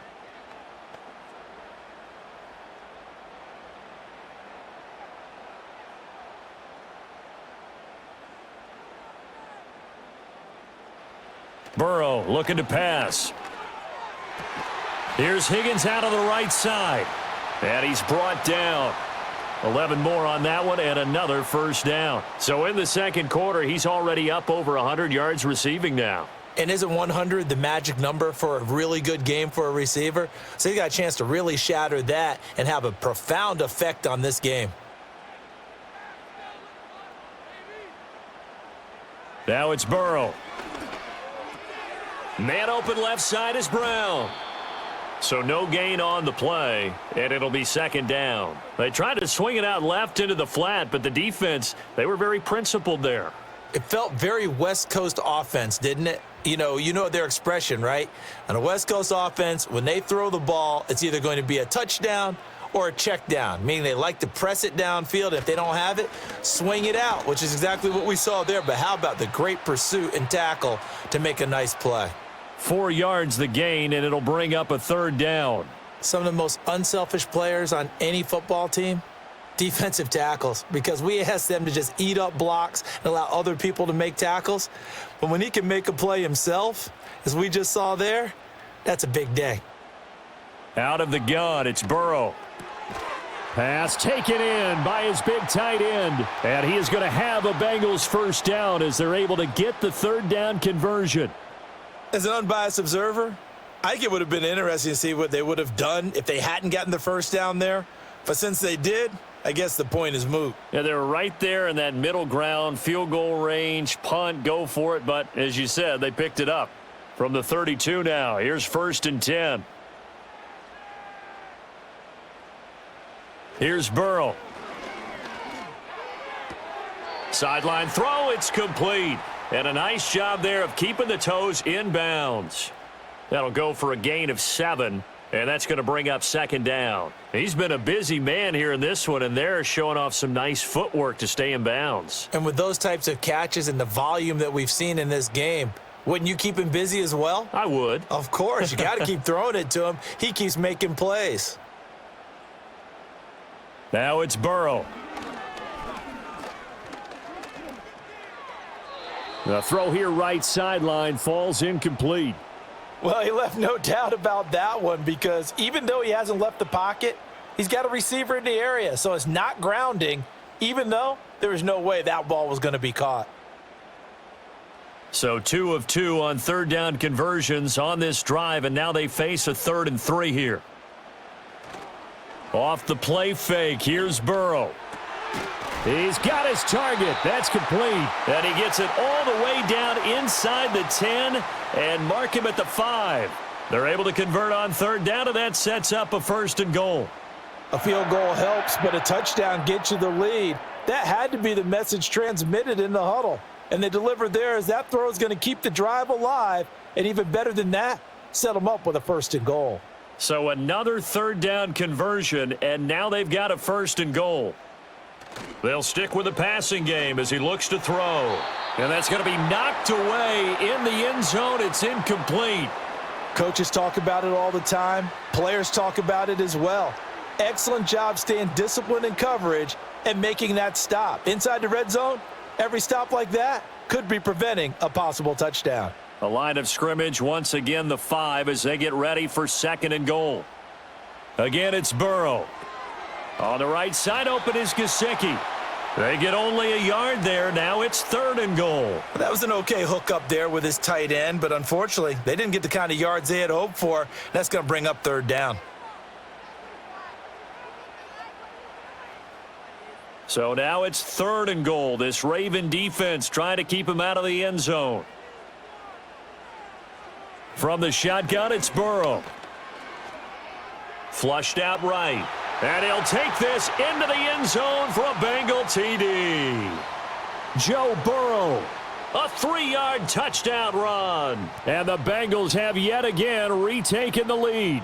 Burrow looking to pass. Here's Higgins out on the right side. And he's brought down. 11 more on that one and another first down. So in the 2nd quarter, he's already up over 100 yards receiving now. And isn't 100 the magic number for a really good game for a receiver? So he got a chance to really shatter that and have a profound effect on this game. Now it's Burrow. Man open left side is Brown. So no gain on the play, and it'll be 2nd down. They tried to swing it out left into the flat, but the defense, they were very principled there. It felt very West Coast offense, didn't it? you know their expression, right? On a West Coast offense, when they throw the ball, it's either going to be a touchdown or a check down, meaning they like to press it downfield. If they don't have it, swing it out, which is exactly what we saw there. But how about the great pursuit and tackle to make a nice play? 4 yards the gain, and it'll bring up a third down. Some of the most unselfish players on any football team, defensive tackles, because we ask them to just eat up blocks and allow other people to make tackles. But when he can make a play himself, as we just saw there, that's a big day. Out of the gun, it's Burrow. Pass taken in by his big tight end. And he is going to have a Bengals first down as they're able to get the third down conversion. As an unbiased observer, I think it would have been interesting to see what they would have done if they hadn't gotten the first down there. But since they did, I guess the point is moot. Yeah, they were right there in that middle ground, field goal range, punt, go for it. But as you said, they picked it up from the 32 now. Here's 1st and 10. Here's Burrow. Sideline throw, it's complete. And a nice job there of keeping the toes inbounds. That'll go for a gain of 7, and that's going to bring up 2nd down. He's been a busy man here in this one, and they're showing off some nice footwork to stay in bounds. And with those types of catches and the volume that we've seen in this game, wouldn't you keep him busy as well? I would. Of course. You got to keep throwing it to him. He keeps making plays. Now it's Burrow. The throw here right sideline falls incomplete. Well, he left no doubt about that one, because even though he hasn't left the pocket, he's got a receiver in the area. So it's not grounding, even though there was no way that ball was going to be caught. So 2 of 2 on third down conversions on this drive, and now they face a 3rd and 3 here. Off the play fake, here's Burrow. He's got his target. That's complete. And he gets it all the way down inside the 10 and mark him at the 5. They're able to convert on third down, and that sets up a 1st and goal. A field goal helps, but a touchdown gets you the lead. That had to be the message transmitted in the huddle. And they delivered there, as that throw is going to keep the drive alive. And even better than that, set them up with a 1st and goal. So another third down conversion, and now they've got a 1st and goal. They'll stick with the passing game as he looks to throw. And that's going to be knocked away in the end zone. It's incomplete. Coaches talk about it all the time. Players talk about it as well. Excellent job staying disciplined in coverage and making that stop. Inside the red zone, every stop like that could be preventing a possible touchdown. A line of scrimmage, once again the 5 as they get ready for 2nd and goal. Again, it's Burrow. On the right side, open is Gesicki. They get only a yard there. Now it's 3rd and goal. That was an okay hook up there with his tight end, but unfortunately, they didn't get the kind of yards they had hoped for. That's going to bring up 3rd down. So now it's 3rd and goal. This Raven defense trying to keep him out of the end zone. From the shotgun, it's Burrow. Flushed out right. And he'll take this into the end zone for a Bengal TD. Joe Burrow, a 3-yard touchdown run. And the Bengals have yet again retaken the lead.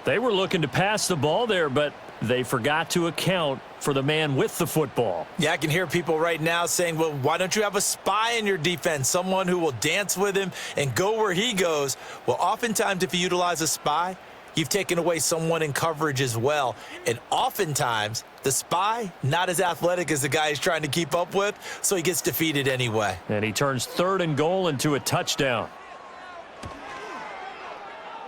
They were looking to pass the ball there, but they forgot to account for the man with the football. Yeah, I can hear people right now saying, well, why don't you have a spy in your defense, someone who will dance with him and go where he goes? Well, oftentimes if you utilize a spy, you've taken away someone in coverage as well. And oftentimes, the spy, not as athletic as the guy he's trying to keep up with, so he gets defeated anyway. And he turns 3rd and goal into a touchdown.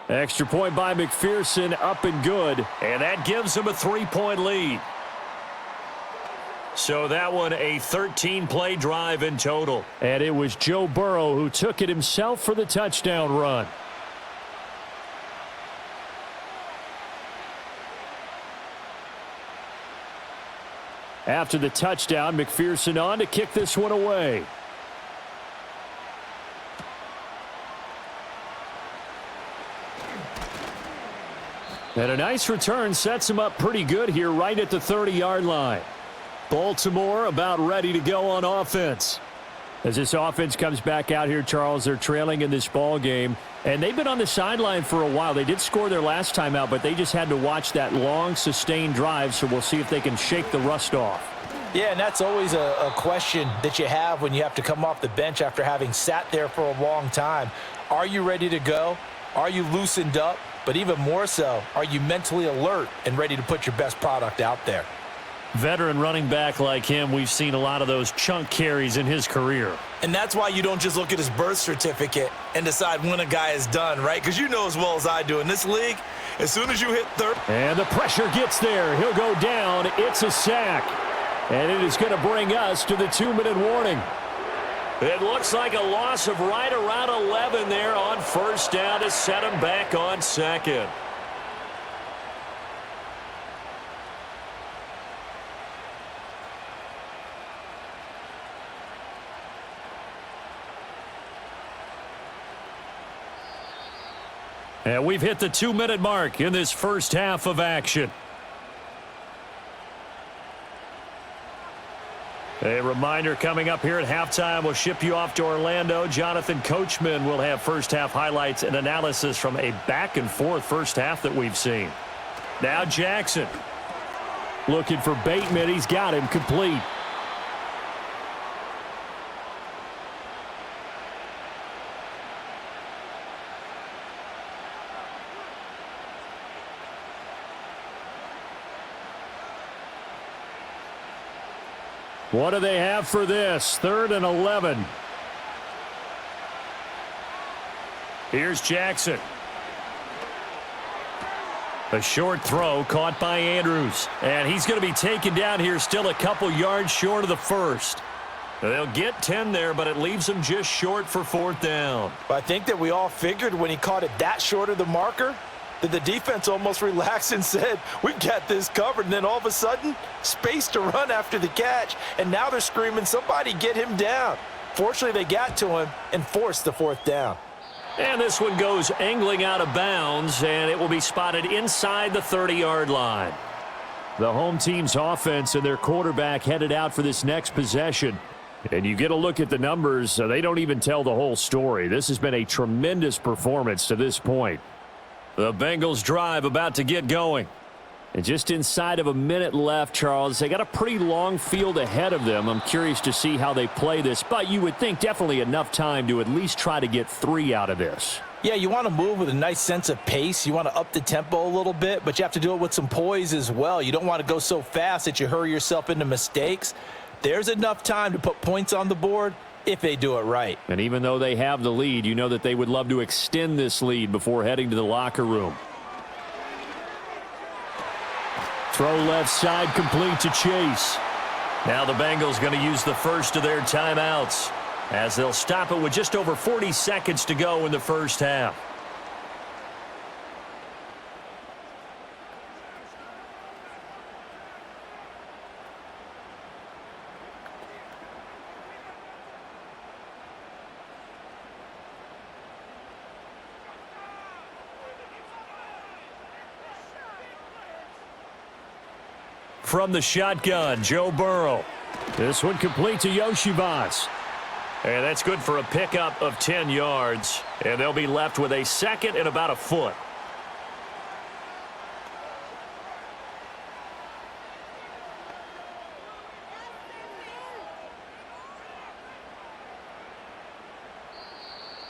Extra point by McPherson, up and good. And that gives him a 3-point lead. So that one a 13-play drive in total. And it was Joe Burrow who took it himself for the touchdown run. After the touchdown, McPherson on to kick this one away. And a nice return sets him up pretty good here right at the 30-yard line. Baltimore about ready to go on offense. As this offense comes back out here, Charles, they're trailing in this ball game, and they've been on the sideline for a while. They did score their last time out, but they just had to watch that long, sustained drive, so we'll see if they can shake the rust off. Yeah, and that's always a question that you have when you have to come off the bench after having sat there for a long time. Are you ready to go? Are you loosened up? But even more so, are you mentally alert and ready to put your best product out there? Veteran running back like him, we've seen a lot of those chunk carries in his career. And that's why you don't just look at his birth certificate and decide when a guy is done, right? Because you know as well as I do, in this league, as soon as you hit third. And the pressure gets there. He'll go down. It's a sack. And it is going to bring us to the 2-minute warning. It looks like a loss of right around 11 there on first down to set him back on second. And we've hit the 2-minute mark in this first half of action. A reminder coming up here at halftime, we'll ship you off to Orlando. Jonathan Coachman will have first half highlights and analysis from a back-and-forth first half that we've seen. Now Jackson looking for Bateman. He's got him complete. What do they have for this? 3rd and 11. Here's Jackson. A short throw caught by Andrews. And he's going to be taken down here still a couple yards short of the first. They'll get 10 there, but it leaves them just short for 4th down. I think that we all figured when he caught it that short of the marker, that the defense almost relaxed and said, we've got this covered. And then all of a sudden, space to run after the catch. And now they're screaming, somebody get him down. Fortunately, they got to him and forced the 4th down. And this one goes angling out of bounds, and it will be spotted inside the 30-yard line. The home team's offense and their quarterback headed out for this next possession. And you get a look at the numbers, they don't even tell the whole story. This has been a tremendous performance to this point. The Bengals drive about to get going. And just inside of a minute left, Charles, they got a pretty long field ahead of them. I'm curious to see how they play this, but you would think definitely enough time to at least try to get 3 out of this. Yeah, you want to move with a nice sense of pace. You want to up the tempo a little bit, but you have to do it with some poise as well. You don't want to go so fast that you hurry yourself into mistakes. There's enough time to put points on the board if they do it right. And even though they have the lead, you know that they would love to extend this lead before heading to the locker room. Throw left side complete to Chase. Now the Bengals going to use the first of their timeouts as they'll stop it with just over 40 seconds to go in the first half. From the shotgun, Joe Burrow. This one complete to Yoshivas. And that's good for a pickup of 10 yards. And they'll be left with a second and about a foot.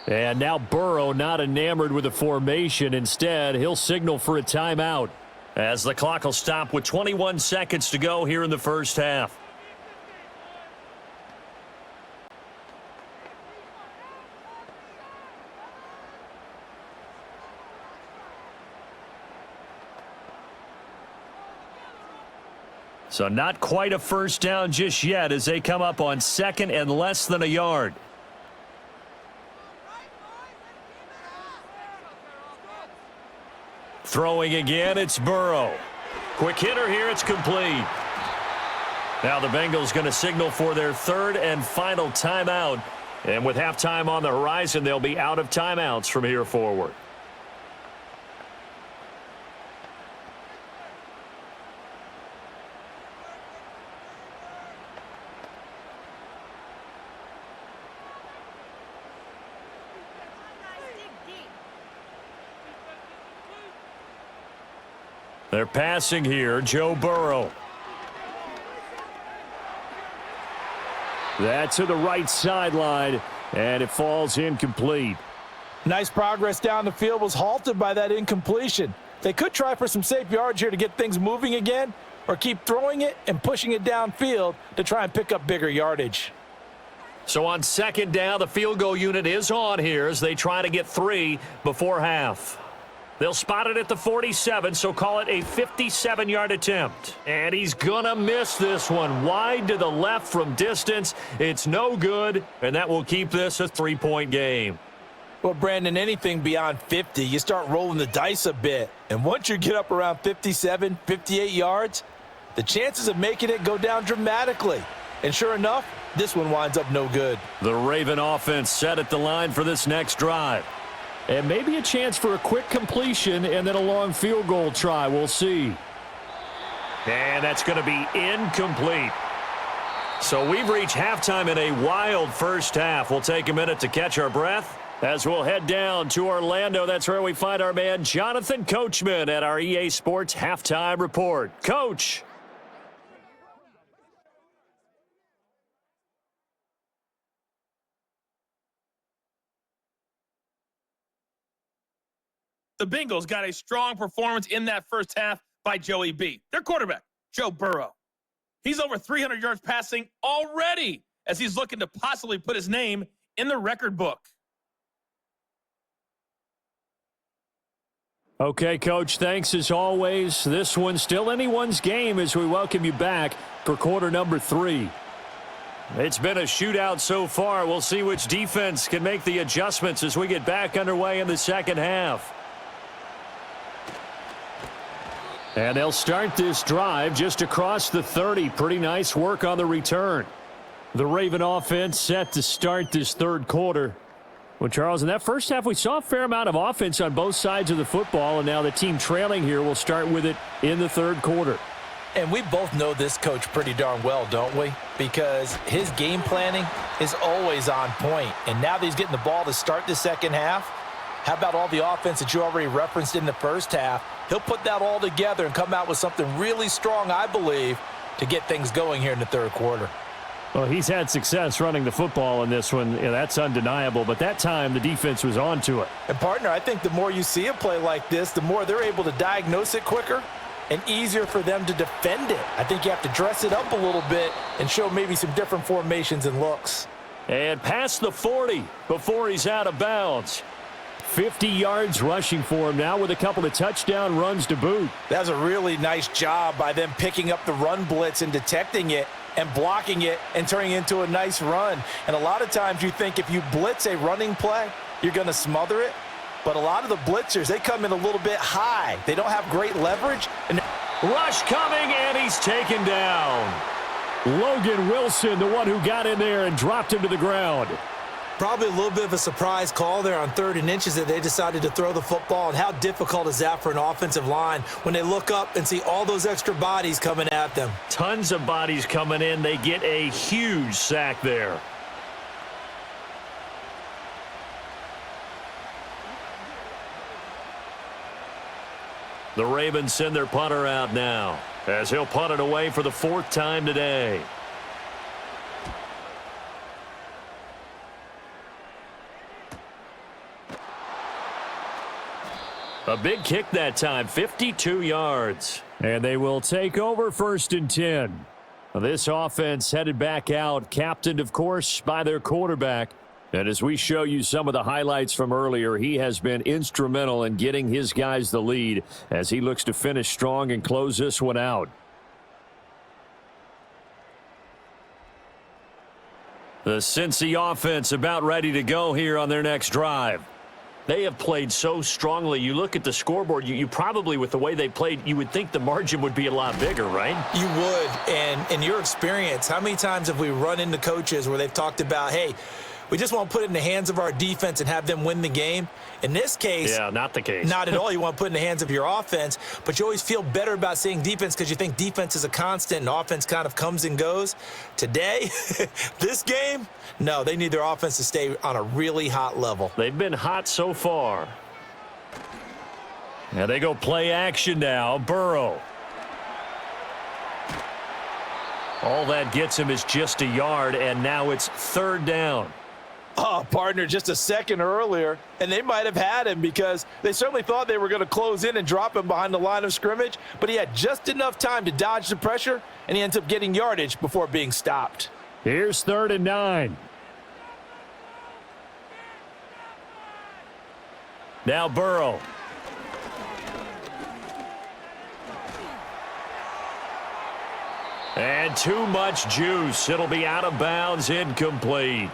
And now Burrow not enamored with the formation. Instead, he'll signal for a timeout, as the clock will stop with 21 seconds to go here in the first half. So not quite a first down just yet as they come up on second and less than a yard. Throwing again, it's Burrow. Quick hitter here, it's complete. Now the Bengals going to signal for their 3rd and final timeout. And with halftime on the horizon, they'll be out of timeouts from here forward. They're passing here, Joe Burrow. That's to the right sideline, and it falls incomplete. Nice progress down the field was halted by that incompletion. They could try for some safe yards here to get things moving again, or keep throwing it and pushing it downfield to try and pick up bigger yardage. So on second down, the field goal unit is on here as they try to get 3 before half. They'll spot it at the 47, so call it a 57-yard attempt. And he's going to miss this one. Wide to the left from distance. It's no good, and that will keep this a 3-point game. Well, Brandon, anything beyond 50, you start rolling the dice a bit. And once you get up around 57, 58 yards, the chances of making it go down dramatically. And sure enough, this one winds up no good. The Raven offense set at the line for this next drive. And maybe a chance for a quick completion and then a long field goal try. We'll see. And that's going to be incomplete. So we've reached halftime in a wild first half. We'll take a minute to catch our breath as we'll head down to Orlando. That's where we find our man Jonathan Coachman at our EA Sports Halftime Report. Coach. The Bengals got a strong performance in that first half by Joey B. Their quarterback, Joe Burrow. He's over 300 yards passing already as he's looking to possibly put his name in the record book. Okay, Coach, thanks as always. This one's still anyone's game as we welcome you back for quarter number 3. It's been a shootout so far. We'll see which defense can make the adjustments as we get back underway in the second half. And they'll start this drive just across the 30. Pretty nice work on the return. The Raven offense set to start this third quarter. Well, Charles, in that first half, we saw a fair amount of offense on both sides of the football, and now the team trailing here will start with it in the third quarter. And we both know this coach pretty darn well, don't we? Because his game planning is always on point. And now that he's getting the ball to start the second half, how about all the offense that you already referenced in the first half? He'll put that all together and come out with something really strong, I believe, to get things going here in the third quarter. Well, he's had success running the football in this one. Yeah, that's undeniable. But that time, the defense was on to it. And, partner, I think the more you see a play like this, the more they're able to diagnose it quicker and easier for them to defend it. I think you have to dress it up a little bit and show maybe some different formations and looks. And past the 40 before he's out of bounds. 50 yards rushing for him now with a couple of touchdown runs to boot. That was a really nice job by them picking up the run blitz and detecting it and blocking it and turning it into a nice run. And a lot of times you think if you blitz a running play, you're going to smother it. But a lot of the blitzers, they come in a little bit high. They don't have great leverage. And rush coming, and he's taken down. Logan Wilson, the one who got in there and dropped him to the ground. Probably a little bit of a surprise call there on 3rd and inches that they decided to throw the football. And how difficult is that for an offensive line when they look up and see all those extra bodies coming at them? Tons of bodies coming in. They get a huge sack there. The Ravens send their punter out now as he'll punt it away for the 4th time today. A big kick that time, 52 yards. And they will take over 1st and 10. This offense headed back out, captained, of course, by their quarterback. And as we show you some of the highlights from earlier, he has been instrumental in getting his guys the lead as he looks to finish strong and close this one out. The Cincy offense about ready to go here on their next drive. They have played so strongly. You look at the scoreboard, you probably, with the way they played, you would think the margin would be a lot bigger, right? You would. And in your experience, how many times have we run into coaches where they've talked about, hey, we just want to put it in the hands of our defense and have them win the game? In this case, yeah, not the case. Not at all. You want to put it in the hands of your offense, but you always feel better about saying defense because you think defense is a constant and offense kind of comes and goes. Today, this game, no, they need their offense to stay on a really hot level. They've been hot so far. And they go play action now. Burrow. All that gets him is just a yard, and now it's third down. Oh, partner, just a second earlier, and they might have had him because they certainly thought they were going to close in and drop him behind the line of scrimmage, but he had just enough time to dodge the pressure, and he ends up getting yardage before being stopped. Here's 3rd and 9. Now Burrow. And too much juice. It'll be out of bounds, incomplete.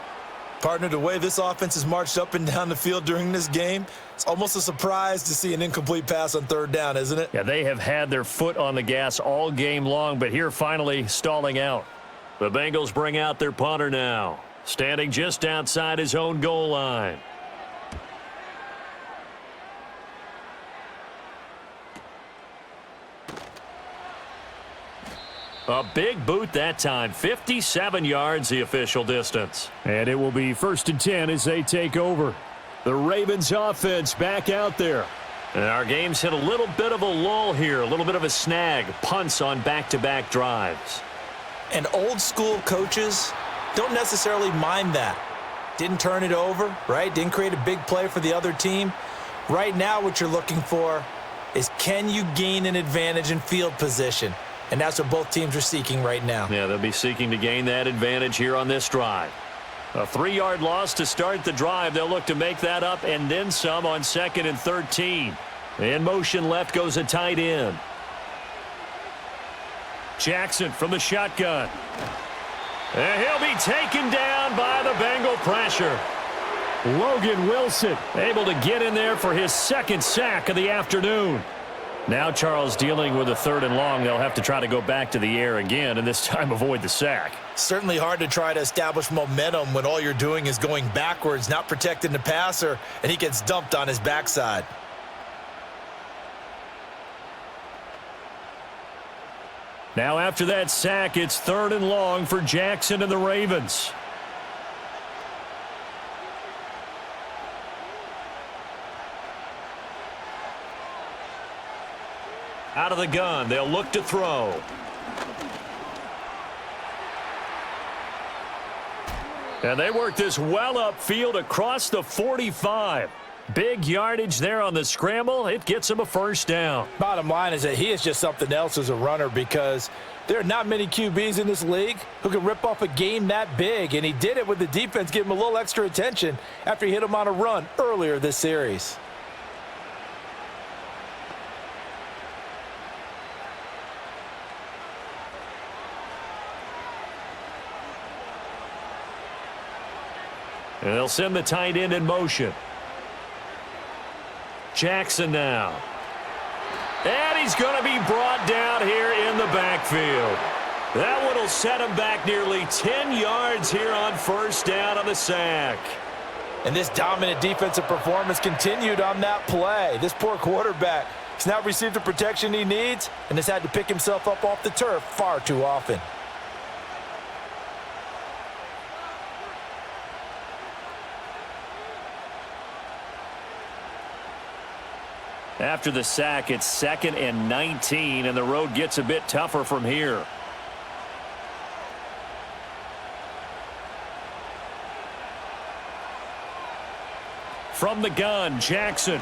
Partner, the way this offense has marched up and down the field during this game, it's almost a surprise to see an incomplete pass on 3rd down, isn't it? Yeah, they have had their foot on the gas all game long, but here finally stalling out. The Bengals bring out their punter now, standing just outside his own goal line. A big boot that time, 57 yards the official distance. And it will be 1st and 10 as they take over. The Ravens offense back out there. And our game's hit a little bit of a lull here, a little bit of a snag, punts on back-to-back drives. And old school coaches don't necessarily mind that. Didn't turn it over, right? Didn't create a big play for the other team. Right now what you're looking for is, can you gain an advantage in field position? And that's what both teams are seeking right now. Yeah, they'll be seeking to gain that advantage here on this drive. A 3-yard loss to start the drive. They'll look to make that up and then some on 2nd and 13. In motion left goes a tight end. Jackson from the shotgun. And he'll be taken down by the Bengal pressure. Logan Wilson able to get in there for his 2nd sack of the afternoon. Now Charles dealing with a 3rd and long. They'll have to try to go back to the air again and this time avoid the sack. Certainly hard to try to establish momentum when all you're doing is going backwards, not protecting the passer, and he gets dumped on his backside. Now after that sack, it's 3rd and long for Jackson and the Ravens. Out of the gun, they'll look to throw. And they work this well upfield across the 45. Big yardage there on the scramble. It gets him a 1st down. Bottom line is that he is just something else as a runner, because there are not many QBs in this league who can rip off a game that big, and he did it with the defense giving him a little extra attention after he hit him on a run earlier this series. And they'll send the tight end in motion. Jackson now. And he's going to be brought down here in the backfield. That one will set him back nearly 10 yards here on 1st down on the sack. And this dominant defensive performance continued on that play. This poor quarterback has not received the protection he needs and has had to pick himself up off the turf far too often. After the sack, it's 2nd and 19, and the road gets a bit tougher from here. From the gun, Jackson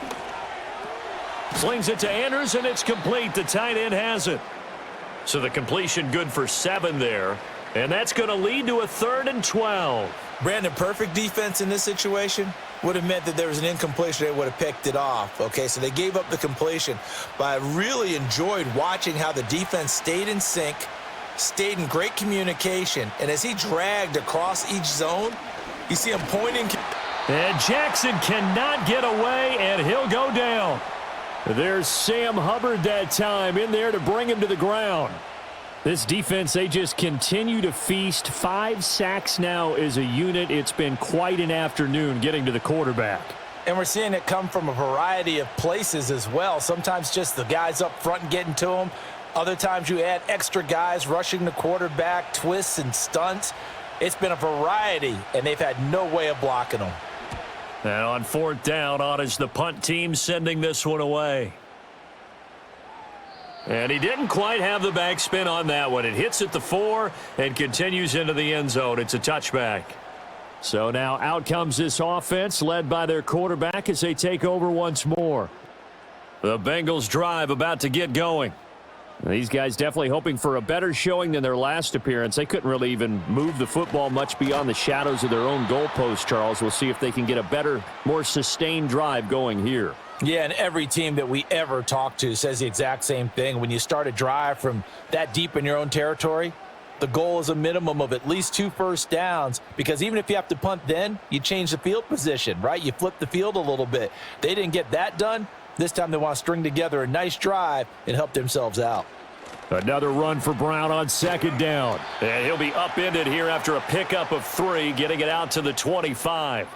slings it to Andrews, and it's complete. The tight end has it. So the completion good for 7 there, and that's going to lead to a 3rd and 12. Brandon, perfect defense in this situation would have meant that there was an incompletion. They would have picked it off. Okay, so they gave up the completion. But I really enjoyed watching how the defense stayed in sync, stayed in great communication, and as he dragged across each zone, you see him pointing. And Jackson cannot get away, and he'll go down. There's Sam Hubbard that time in there to bring him to the ground. This defense, they just continue to feast. 5 sacks now as a unit. It's been quite an afternoon getting to the quarterback. And we're seeing it come from a variety of places as well. Sometimes just the guys up front and getting to him. Other times you add extra guys rushing the quarterback, twists and stunts. It's been a variety, and they've had no way of blocking them. And on 4th down, on is the punt team sending this one away. And he didn't quite have the backspin on that one. It hits at the 4 and continues into the end zone. It's a touchback. So now out comes this offense led by their quarterback as they take over once more. The Bengals drive about to get going. These guys definitely hoping for a better showing than their last appearance. They couldn't really even move the football much beyond the shadows of their own goalpost, Charles. We'll see if they can get a better, more sustained drive going here. Yeah, and every team that we ever talk to says the exact same thing. When you start a drive from that deep in your own territory, the goal is a minimum of at least 2 first downs, because even if you have to punt then, you change the field position, right? You flip the field a little bit. They didn't get that done. This time they want to string together a nice drive and help themselves out. Another run for Brown on second down. And he'll be upended here after a pickup of 3, getting it out to the 25.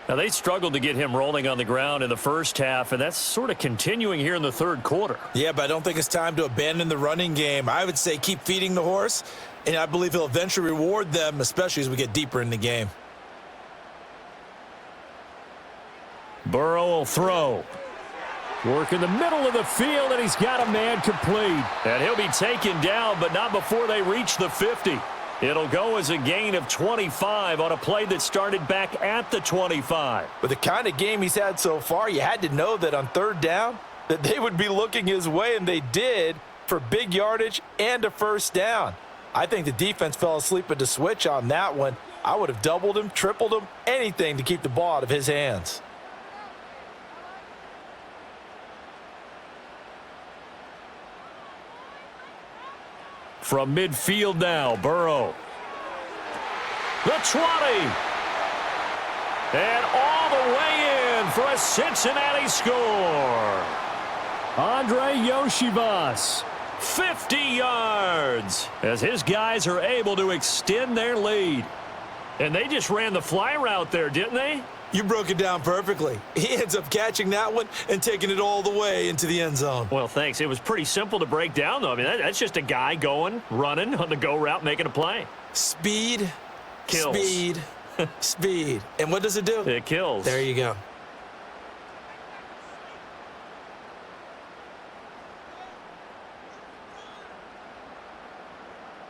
Now, they struggled to get him rolling on the ground in the first half, and that's sort of continuing here in the third quarter. Yeah, but I don't think it's time to abandon the running game. I would say keep feeding the horse, and I believe he'll eventually reward them, especially as we get deeper in the game. Burrow will throw. Work in the middle of the field, and he's got a man complete. And he'll be taken down, but not before they reach the 50. It'll go as a gain of 25 on a play that started back at the 25. With the kind of game he's had so far, you had to know that on third down that they would be looking his way, and they did, for big yardage and a first down. I think the defense fell asleep at the switch on that one. I would have doubled him, tripled him, anything to keep the ball out of his hands. From midfield now, Burrow. The 20. And all the way in for a Cincinnati score. Andre Yoshivas, 50 yards, as his guys are able to extend their lead. And they just ran the fly route there, didn't they? You broke it down perfectly. He ends up catching that one and taking it all the way into the end zone. Well, thanks. It was pretty simple to break down, though. I mean, that's just a guy going, running on the go route, making a play. Speed, kills. Speed, speed. And what does it do? It kills. There you go.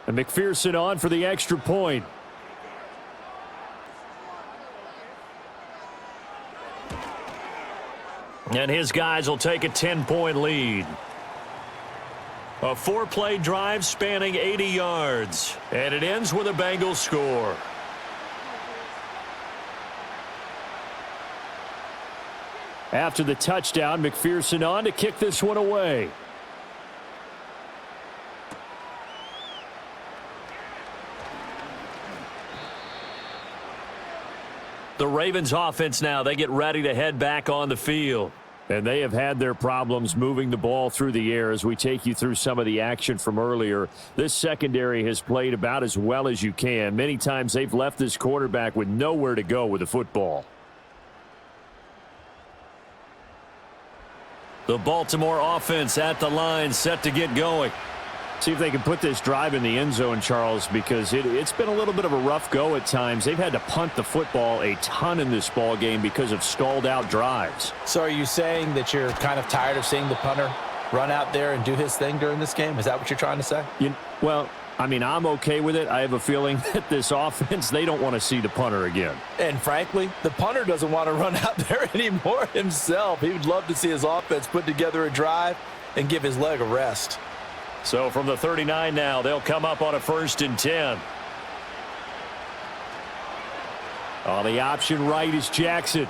And McPherson on for the extra point. And his guys will take a 10-point lead. A 4-play drive spanning 80 yards. And it ends with a Bengals score. After the touchdown, McPherson on to kick this one away. The Ravens offense now, they get ready to head back on the field. And they have had their problems moving the ball through the air as we take you through some of the action from earlier. This secondary has played about as well as you can. Many times they've left this quarterback with nowhere to go with the football. The Baltimore offense at the line, set to get going. See if they can put this drive in the end zone, Charles, because it's been a little bit of a rough go at times. They've had to punt the football a ton in this ball game because of stalled out drives. So are you saying that you're kind of tired of seeing the punter run out there and do his thing during this game? Is that what you're trying to say? Well, I mean, I'm okay with it. I have a feeling that this offense, they don't want to see the punter again. And frankly, the punter doesn't want to run out there anymore himself. He would love to see his offense put together a drive and give his leg a rest. So from the 39 now, they'll come up on a 1st and 10. On the option right is Jackson.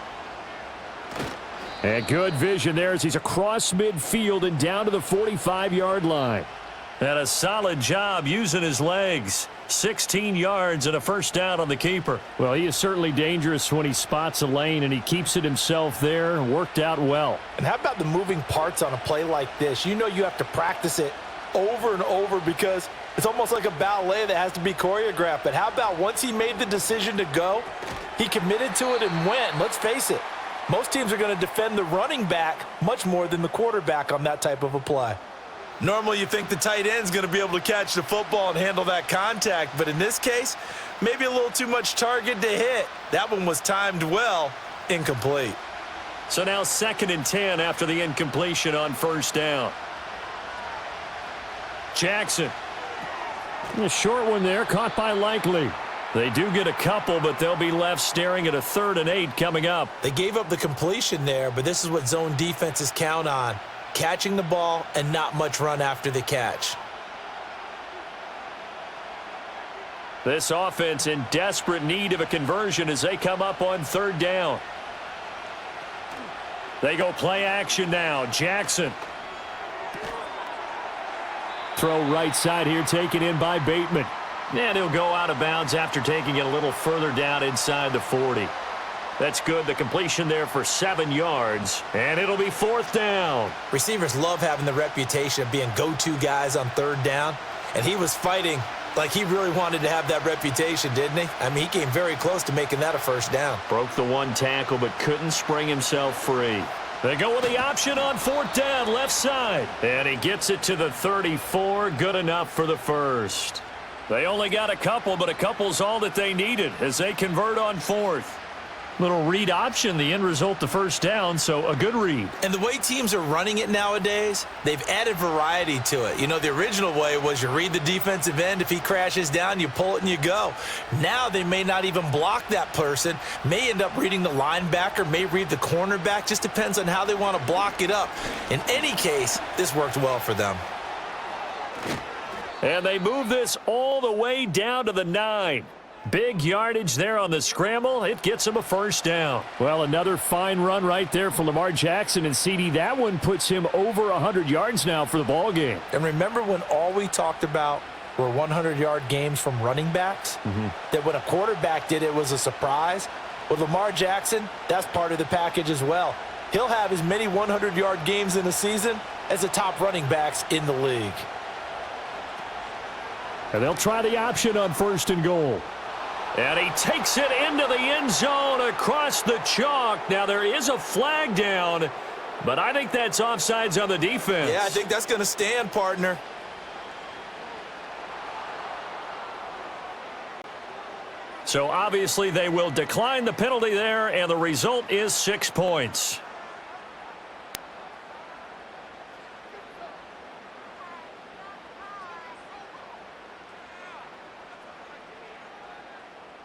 And good vision there as he's across midfield and down to the 45-yard line. And a solid job using his legs. 16 yards and a first down on the keeper. Well, he is certainly dangerous when he spots a lane, and he keeps it himself there. Worked out well. And how about the moving parts on a play like this? You know you have to practice it over and over because it's almost like a ballet that has to be choreographed. But how about once he made the decision to go, he committed to it and went. Let's face it, most teams are going to defend the running back much more than the quarterback on that type of a play. Normally you think the tight end's going to be able to catch the football and handle that contact, but in this case, maybe a little too much target to hit. That one was timed well, incomplete. So now 2nd and 10 after the incompletion on 1st down. Jackson. A short one there, caught by Likely. They do get a couple, but they'll be left staring at a 3rd and 8 coming up. They gave up the completion there, but this is what zone defenses count on. Catching the ball and not much run after the catch. This offense in desperate need of a conversion as they come up on 3rd down. They go play action now. Jackson. Throw right side here, taken in by Bateman. And he'll go out of bounds after taking it a little further down inside the 40. That's good. The completion there for 7 yards. And it'll be 4th down. Receivers love having the reputation of being go-to guys on 3rd down. And he was fighting like he really wanted to have that reputation, didn't he? I mean, he came very close to making that a 1st down. Broke the 1 tackle, but couldn't spring himself free. They go with the option on 4th down, left side. And he gets it to the 34. Good enough for the 1st. They only got a couple, but a couple's all that they needed as they convert on 4th. Little read option, the end result, the 1st down, so a good read. And the way teams are running it nowadays, they've added variety to it. You know, the original way was you read the defensive end. If he crashes down, you pull it and you go. Now they may not even block that person, may end up reading the linebacker, may read the cornerback. Just depends on how they want to block it up. In any case, this worked well for them. And they move this all the way down to the 9. Big yardage there on the scramble. It gets him a 1st down. Well, another fine run right there for Lamar Jackson and CD. That one puts him over 100 yards now for the ball game. And remember when all we talked about were 100-yard games from running backs? That when a quarterback did it was a surprise? With Lamar Jackson, that's part of the package as well. He'll have as many 100-yard games in a season as the top running backs in the league. And they'll try the option on 1st and goal. And he takes it into the end zone across the chalk. Now, there is a flag down, but I think that's offsides on the defense. Yeah, I think that's going to stand, partner. So, obviously, they will decline the penalty there, and the result is 6 points.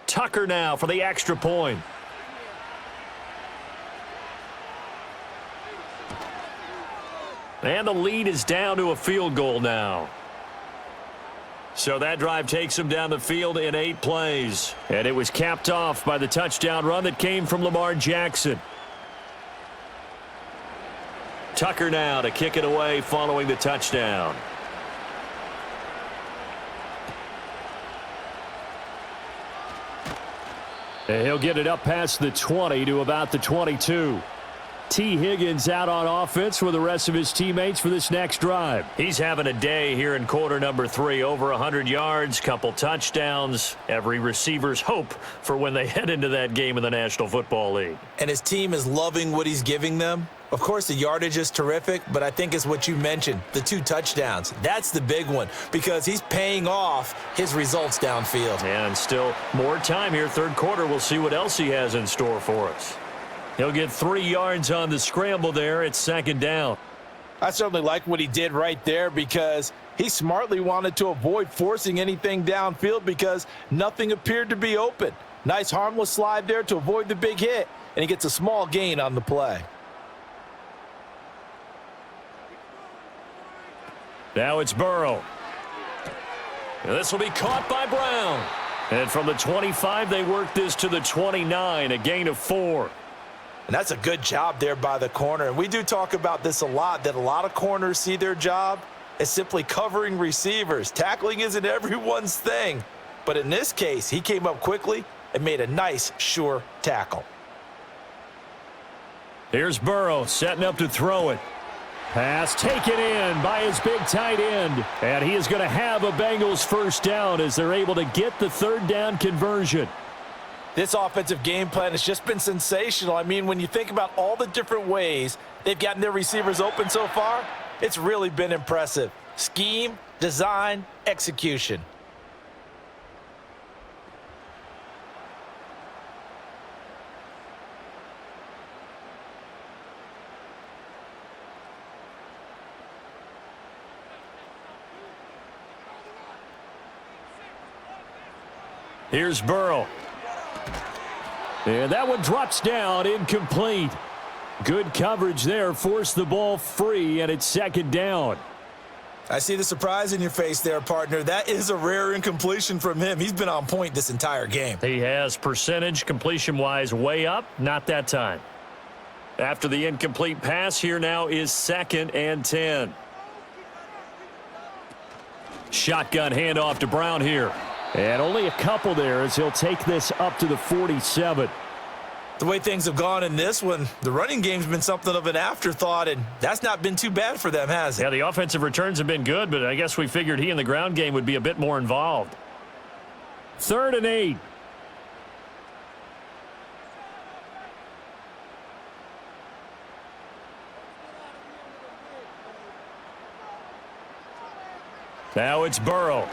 Tucker now for the extra point. And the lead is down to a field goal now. So that drive takes him down the field in 8 plays. And it was capped off by the touchdown run that came from Lamar Jackson. Tucker now to kick it away following the touchdown. And he'll get it up past the 20 to about the 22. T. Higgins out on offense with the rest of his teammates for this next drive. He's having a day here in quarter number 3. Over 100 yards, couple touchdowns. Every receiver's hope for when they head into that game in the National Football League. And his team is loving what he's giving them. Of course, the yardage is terrific, but I think it's what you mentioned, the 2 touchdowns. That's the big one because he's paying off his results downfield. And still more time here, 3rd quarter. We'll see what else he has in store for us. He'll get 3 yards on the scramble there. It's 2nd down. I certainly like what he did right there because he smartly wanted to avoid forcing anything downfield because nothing appeared to be open. Nice harmless slide there to avoid the big hit, and he gets a small gain on the play. Now it's Burrow. And this will be caught by Brown. And from the 25, they work this to the 29, a gain of 4. And that's a good job there by the corner. And we do talk about this a lot, that a lot of corners see their job as simply covering receivers. Tackling isn't everyone's thing. But in this case, he came up quickly and made a nice, sure tackle. Here's Burrow setting up to throw it. Pass taken in by his big tight end. And he is going to have a Bengals 1st down as they're able to get the 3rd down conversion. This offensive game plan has just been sensational. I mean, when you think about all the different ways they've gotten their receivers open so far, it's really been impressive. Scheme, design, execution. Here's Burrow. And that one drops down, incomplete. Good coverage there, forced the ball free, and it's second down. I see the surprise in your face there, partner. That is a rare incompletion from him. He's been on point this entire game. He has percentage completion-wise way up, not that time. After the incomplete pass, here now is 2nd and 10. Shotgun handoff to Brown here. And only a couple there as he'll take this up to the 47. The way things have gone in this one, the running game's been something of an afterthought, and that's not been too bad for them, has it? Yeah, the offensive returns have been good, but I guess we figured he in the ground game would be a bit more involved. 3rd and 8. Now it's Burrow.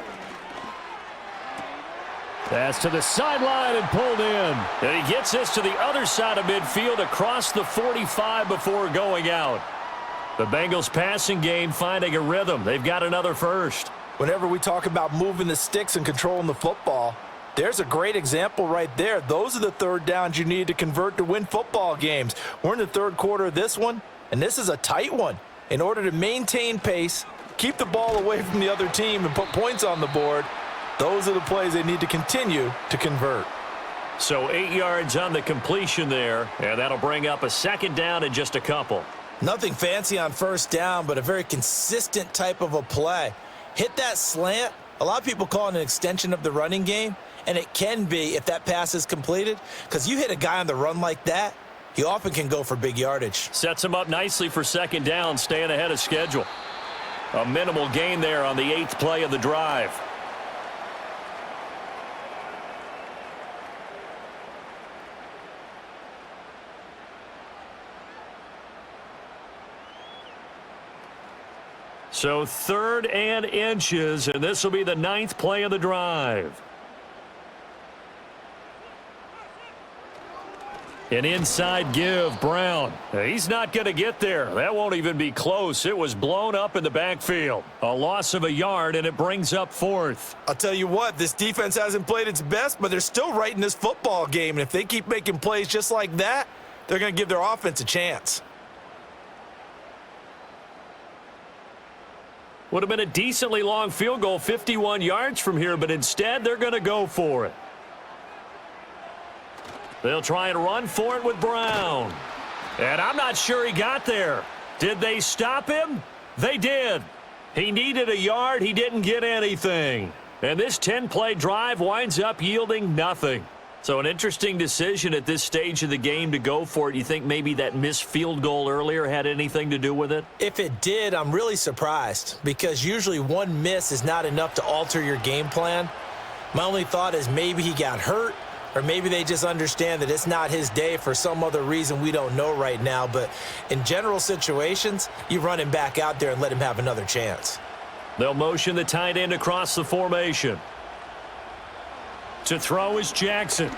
Pass to the sideline and pulled in. And he gets this to the other side of midfield across the 45 before going out. The Bengals passing game finding a rhythm. They've got another first. Whenever we talk about moving the sticks and controlling the football, there's a great example right there. Those are the third downs you need to convert to win football games. We're in the third quarter of this one, and this is a tight one. In order to maintain pace, keep the ball away from the other team, and put points on the board, those are the plays they need to continue to convert. So 8 yards on the completion there, and that'll bring up a second down in just a couple. Nothing fancy on first down, but a very consistent type of a play. Hit that slant. A lot of people call it an extension of the running game, and it can be if that pass is completed, because you hit a guy on the run like that, he often can go for big yardage. Sets him up nicely for second down, staying ahead of schedule. A minimal gain there on the 8th play of the drive. So 3rd and inches, and this will be the 9th play of the drive. An inside give, Brown. He's not going to get there. That won't even be close. It was blown up in the backfield. A loss of a yard, and it brings up 4th. I'll tell you what, this defense hasn't played its best, but they're still right in this football game. And if they keep making plays just like that, they're going to give their offense a chance. Would have been a decently long field goal, 51 yards from here, but instead they're going to go for it. They'll try and run for it with Brown. And I'm not sure he got there. Did they stop him? They did. He needed a yard. He didn't get anything. And this 10-play drive winds up yielding nothing. So an interesting decision at this stage of the game to go for it. You think maybe that missed field goal earlier had anything to do with it? If it did, I'm really surprised, because usually one miss is not enough to alter your game plan. My only thought is maybe he got hurt, or maybe they just understand that it's not his day for some other reason we don't know right now. But in general situations, you run him back out there and let him have another chance. They'll motion the tight end across the formation. To throw is Jackson.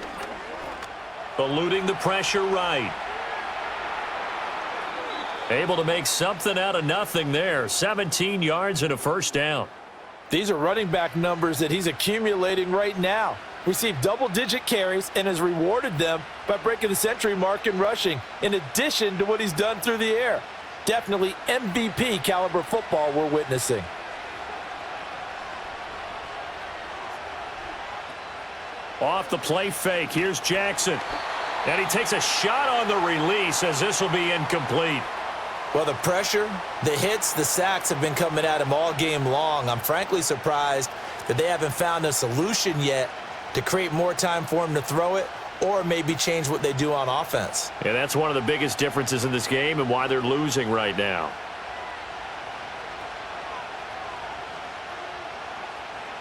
Eluding the pressure right. Able to make something out of nothing there. 17 yards and a first down. These are running back numbers that he's accumulating right now. Received double-digit carries and has rewarded them by breaking the century mark in rushing, in addition to what he's done through the air. Definitely MVP caliber football we're witnessing. Off the play fake, here's Jackson. And he takes a shot on the release as this will be incomplete. Well, the pressure, the hits, the sacks have been coming at him all game long. I'm frankly surprised that they haven't found a solution yet to create more time for him to throw it, or maybe change what they do on offense. Yeah, that's one of the biggest differences in this game and why they're losing right now.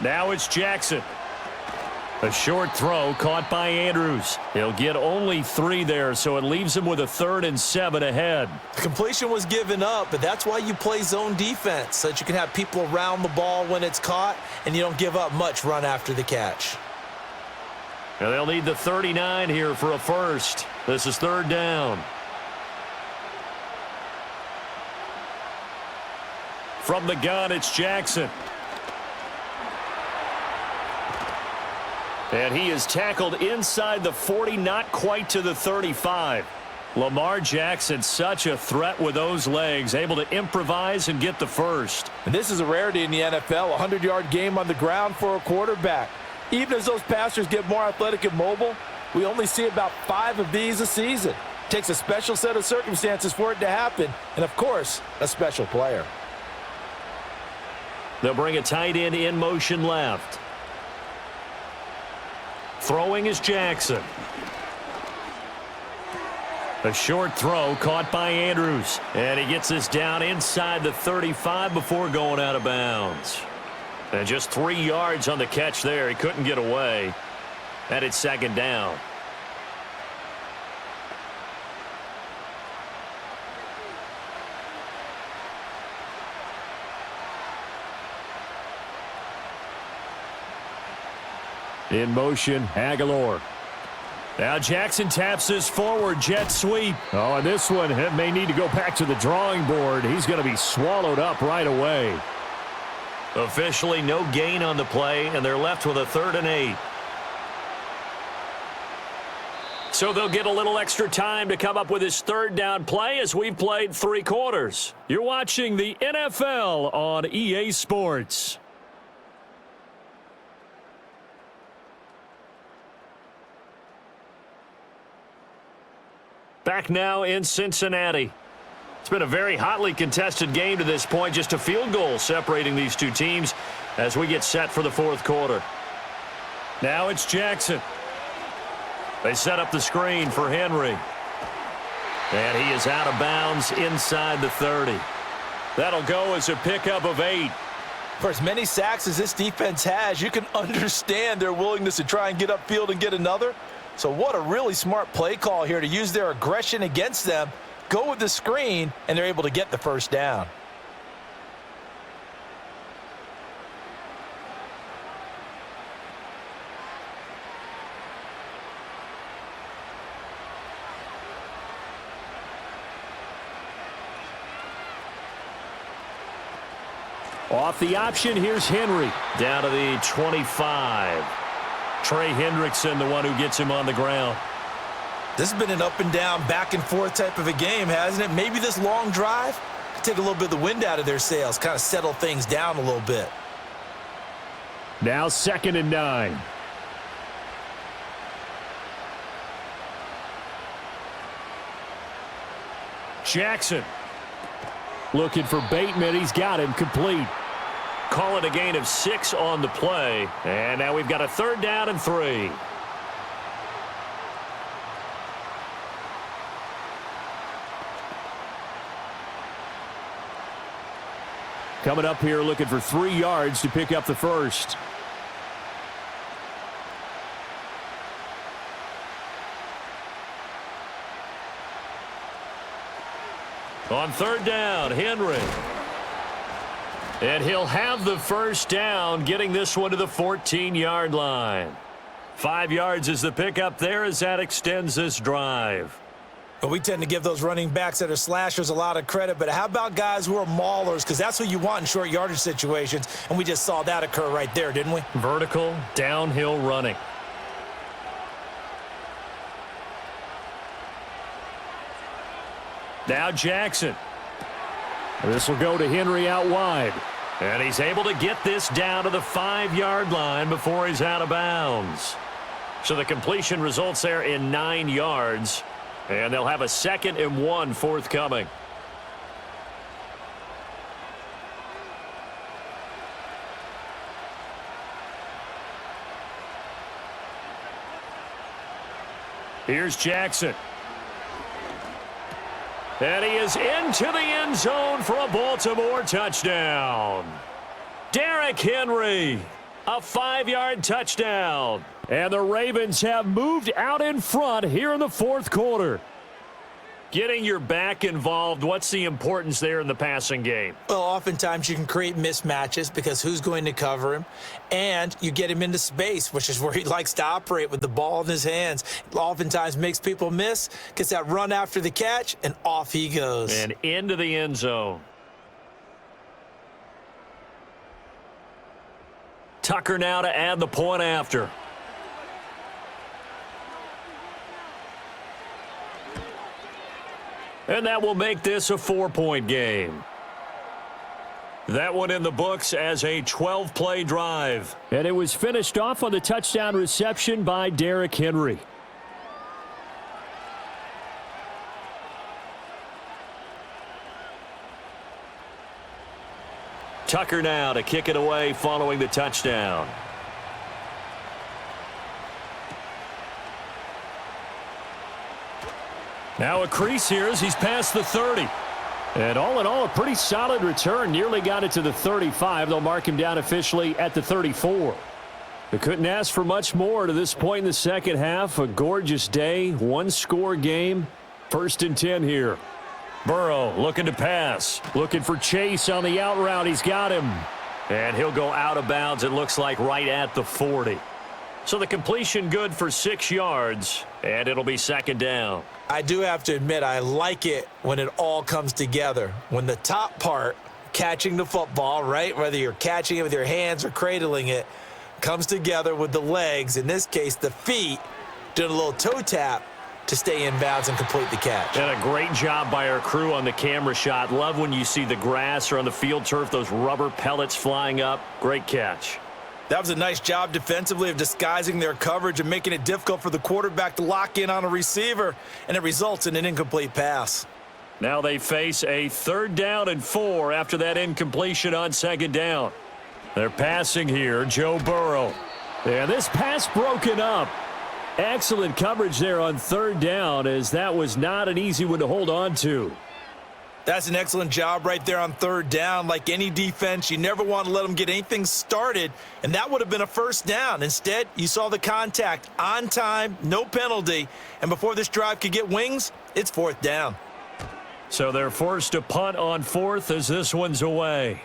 Now it's Jackson. A short throw caught by Andrews. He'll get only 3 there, so it leaves him with a 3rd and 7 ahead. The completion was given up, but that's why you play zone defense, so that you can have people around the ball when it's caught, and you don't give up much run after the catch. And they'll need the 39 here for a first. This is 3rd down. From the gun, it's Jackson. And he is tackled inside the 40, not quite to the 35. Lamar Jackson, such a threat with those legs, able to improvise and get the first. And this is a rarity in the NFL, a 100-yard game on the ground for a quarterback. Even as those passers get more athletic and mobile, we only see about 5 of these a season. It takes a special set of circumstances for it to happen, and of course, a special player. They'll bring a tight end in motion left. Throwing is Jackson. A short throw caught by Andrews. And he gets this down inside the 35 before going out of bounds. And just 3 yards on the catch there. He couldn't get away. And it's second down. In motion, Aguilar. Now Jackson taps this forward, jet sweep. Oh, and this one may need to go back to the drawing board. He's going to be swallowed up right away. Officially no gain on the play, and they're left with a 3rd and 8. So they'll get a little extra time to come up with his 3rd down play as we've played 3 quarters. You're watching the NFL on EA Sports. Back now in Cincinnati. It's been a very hotly contested game to this point. Just a field goal separating these two teams as we get set for the 4th quarter. Now it's Jackson. They set up the screen for Henry. And he is out of bounds inside the 30. That'll go as a pickup of 8. For as many sacks as this defense has, you can understand their willingness to try and get upfield and get another. So what a really smart play call here to use their aggression against them, go with the screen, and they're able to get the 1st down. Off the option, here's Henry. Down to the 25. Trey Hendrickson, the one who gets him on the ground. This has been an up and down, back and forth type of a game, hasn't it? Maybe this long drive could take a little bit of the wind out of their sails, kind of settle things down a little bit. Now 2nd and 9. Jackson looking for Bateman. He's got him complete. Call it a gain of 6 on the play. And now we've got a 3rd down and 3. Coming up here looking for 3 yards to pick up the 1st. On 3rd down, Henry. And he'll have the 1st down, getting this one to the 14-yard line. 5 yards is the pickup there as that extends this drive. But we tend to give those running backs that are slashers a lot of credit, but how about guys who are maulers? Because that's what you want in short yardage situations, and we just saw that occur right there, didn't we? Vertical, downhill running. Now Jackson. This will go to Henry out wide. And he's able to get this down to the 5-yard line before he's out of bounds. So the completion results there in 9 yards. And they'll have a 2nd and 1 forthcoming. Here's Jackson. And he is into the end zone for a Baltimore touchdown. Derrick Henry, a 5-yard touchdown. And the Ravens have moved out in front here in the 4th quarter. Getting your back involved, what's the importance there in the passing game? Well, oftentimes you can create mismatches because who's going to cover him? And you get him into space, which is where he likes to operate with the ball in his hands. Oftentimes makes people miss, gets that run after the catch, and off he goes. And into the end zone. Tucker now to add the point after. And that will make this a 4-point game. That one in the books as a 12-play drive. And it was finished off on the touchdown reception by Derrick Henry. Tucker now to kick it away following the touchdown. Now a crease here as he's past the 30. And all in all, a pretty solid return. Nearly got it to the 35. They'll mark him down officially at the 34. They couldn't ask for much more to this point in the second half. A gorgeous day, one-score game. 1st and 10 here. Burrow looking to pass. Looking for Chase on the out route. He's got him. And he'll go out of bounds, it looks like, right at the 40. So the completion good for 6 yards, and it'll be 2nd down. I do have to admit, I like it when it all comes together. When the top part, catching the football, right, whether you're catching it with your hands or cradling it, comes together with the legs, in this case the feet, doing a little toe tap to stay in bounds and complete the catch. And a great job by our crew on the camera shot. Love when you see the grass or on the field turf, those rubber pellets flying up. Great catch. That was a nice job defensively of disguising their coverage and making it difficult for the quarterback to lock in on a receiver, and it results in an incomplete pass. Now they face a 3rd down and 4 after that incompletion on 2nd down. They're passing here, Joe Burrow. And this pass broken up. Excellent coverage there on 3rd down, as that was not an easy one to hold on to. That's an excellent job right there on 3rd down. Like any defense, you never want to let them get anything started, and that would have been a 1st down. Instead, you saw the contact on time, no penalty, and before this drive could get wings, it's 4th down. So they're forced to punt on 4th as this one's away.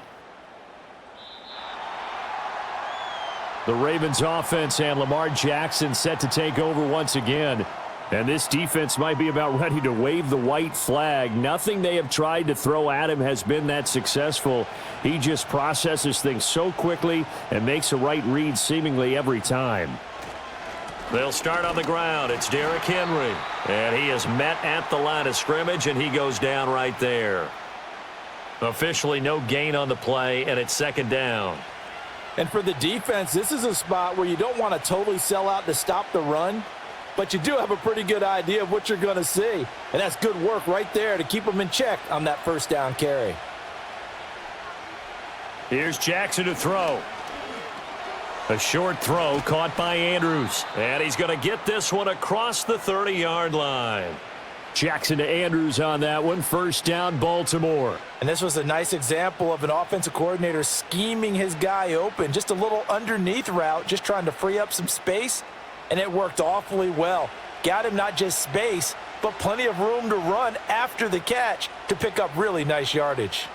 The Ravens offense and Lamar Jackson set to take over once again. And this defense might be about ready to wave the white flag. Nothing they have tried to throw at him has been that successful. He just processes things so quickly and makes a right read seemingly every time. They'll start on the ground. It's Derrick Henry. And he is met at the line of scrimmage, and he goes down right there. Officially no gain on the play, and it's 2nd down. And for the defense, this is a spot where you don't want to totally sell out to stop the run, but you do have a pretty good idea of what you're going to see. And that's good work right there to keep them in check on that 1st down carry. Here's Jackson to throw. A short throw caught by Andrews. And he's going to get this one across the 30-yard line. Jackson to Andrews on that one. 1st down, Baltimore. And this was a nice example of an offensive coordinator scheming his guy open. Just a little underneath route, just trying to free up some space. And it worked awfully well. Got him not just space, but plenty of room to run after the catch to pick up really nice yardage.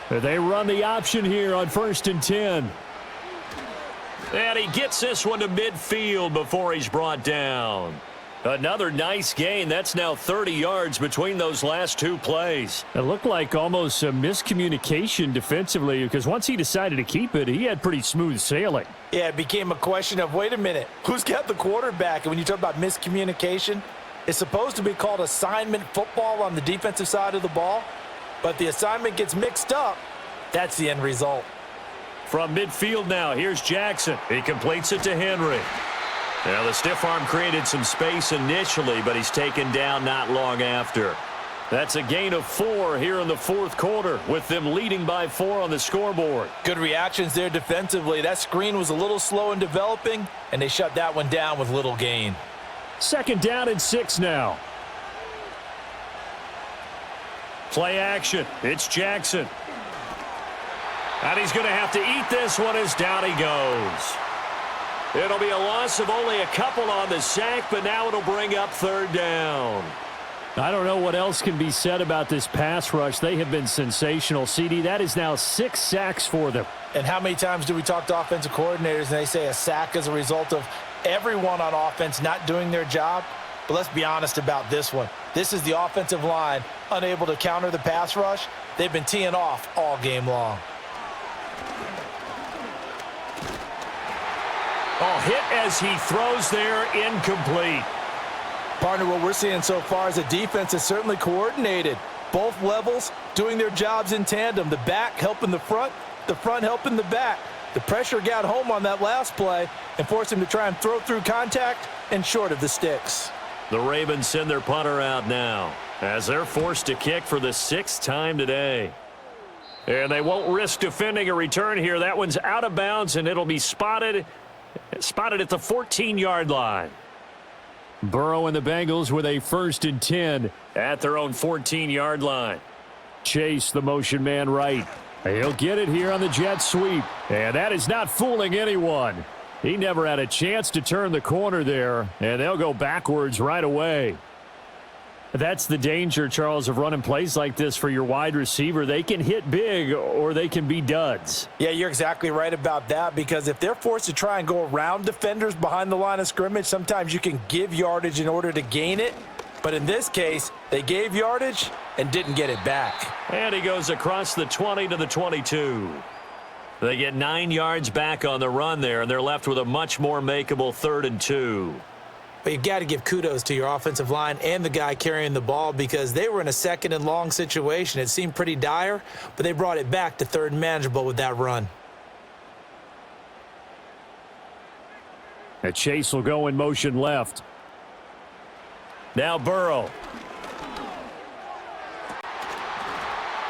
They run the option here on 1st and 10. And he gets this one to midfield before he's brought down. Another nice gain. That's now 30 yards between those last 2 plays. It looked like almost a miscommunication defensively, because once he decided to keep it, he had pretty smooth sailing. Yeah, it became a question of, wait a minute, who's got the quarterback? And when you talk about miscommunication, it's supposed to be called assignment football on the defensive side of the ball, but the assignment gets mixed up. That's the end result. From midfield now, here's Jackson. He completes it to Henry. Now, the stiff arm created some space initially, but he's taken down not long after. That's a gain of 4 here in the 4th quarter, with them leading by 4 on the scoreboard. Good reactions there defensively. That screen was a little slow in developing, and they shut that one down with little gain. 2nd down and 6 now. Play action. It's Jackson. And he's going to have to eat this one as down he goes. It'll be a loss of only a couple on the sack, but now it'll bring up 3rd down. I don't know what else can be said about this pass rush. They have been sensational. CD, that is now 6 sacks for them. And how many times do we talk to offensive coordinators and they say a sack is a result of everyone on offense not doing their job? But let's be honest about this one. This is the offensive line unable to counter the pass rush. They've been teeing off all game long. Oh, hit as he throws there, incomplete. Partner, what we're seeing so far is the defense is certainly coordinated. Both levels doing their jobs in tandem. The back helping the front helping the back. The pressure got home on that last play and forced him to try and throw through contact and short of the sticks. The Ravens send their punter out now as they're forced to kick for the 6th time today. And they won't risk defending a return here. That one's out of bounds, and it'll be spotted at the 14-yard line. Burrow and the Bengals with a 1st and 10 at their own 14-yard line. Chase, the motion man right. He'll get it here on the jet sweep. And that is not fooling anyone. He never had a chance to turn the corner there, and they'll go backwards right away. That's the danger, Charles, of running plays like this for your wide receiver. They can hit big or they can be duds. Yeah, you're exactly right about that, because if they're forced to try and go around defenders behind the line of scrimmage, sometimes you can give yardage in order to gain it. But in this case, they gave yardage and didn't get it back. And he goes across the 20 to the 22. They get 9 yards back on the run there, and they're left with a much more makeable 3rd and 2. But you've got to give kudos to your offensive line and the guy carrying the ball, because they were in a 2nd and long situation. It seemed pretty dire, but they brought it back to 3rd and manageable with that run. And Chase will go in motion left. Now Burrow.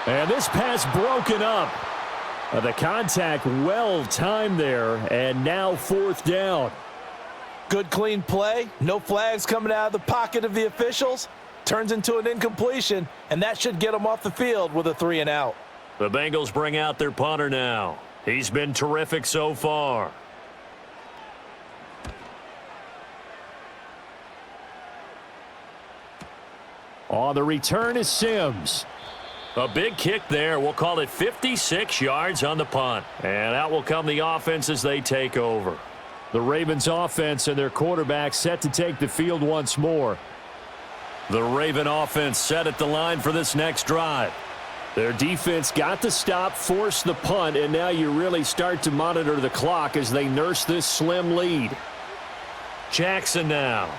And this pass broken up. The contact well timed there, and now 4th down. Good clean play, no flags coming out of the pocket of the officials. Turns into an incompletion, and that should get them off the field with a 3 and out. The Bengals bring out their punter now. He's been terrific so far. On the return is Sims. A big kick there. We'll call it 56 yards on the punt. And out will come the offense as they take over. The Ravens offense and their quarterback set to take the field once more. The Raven offense set at the line for this next drive. Their defense got the stop, forced the punt, and now you really start to monitor the clock as they nurse this slim lead. Jackson now.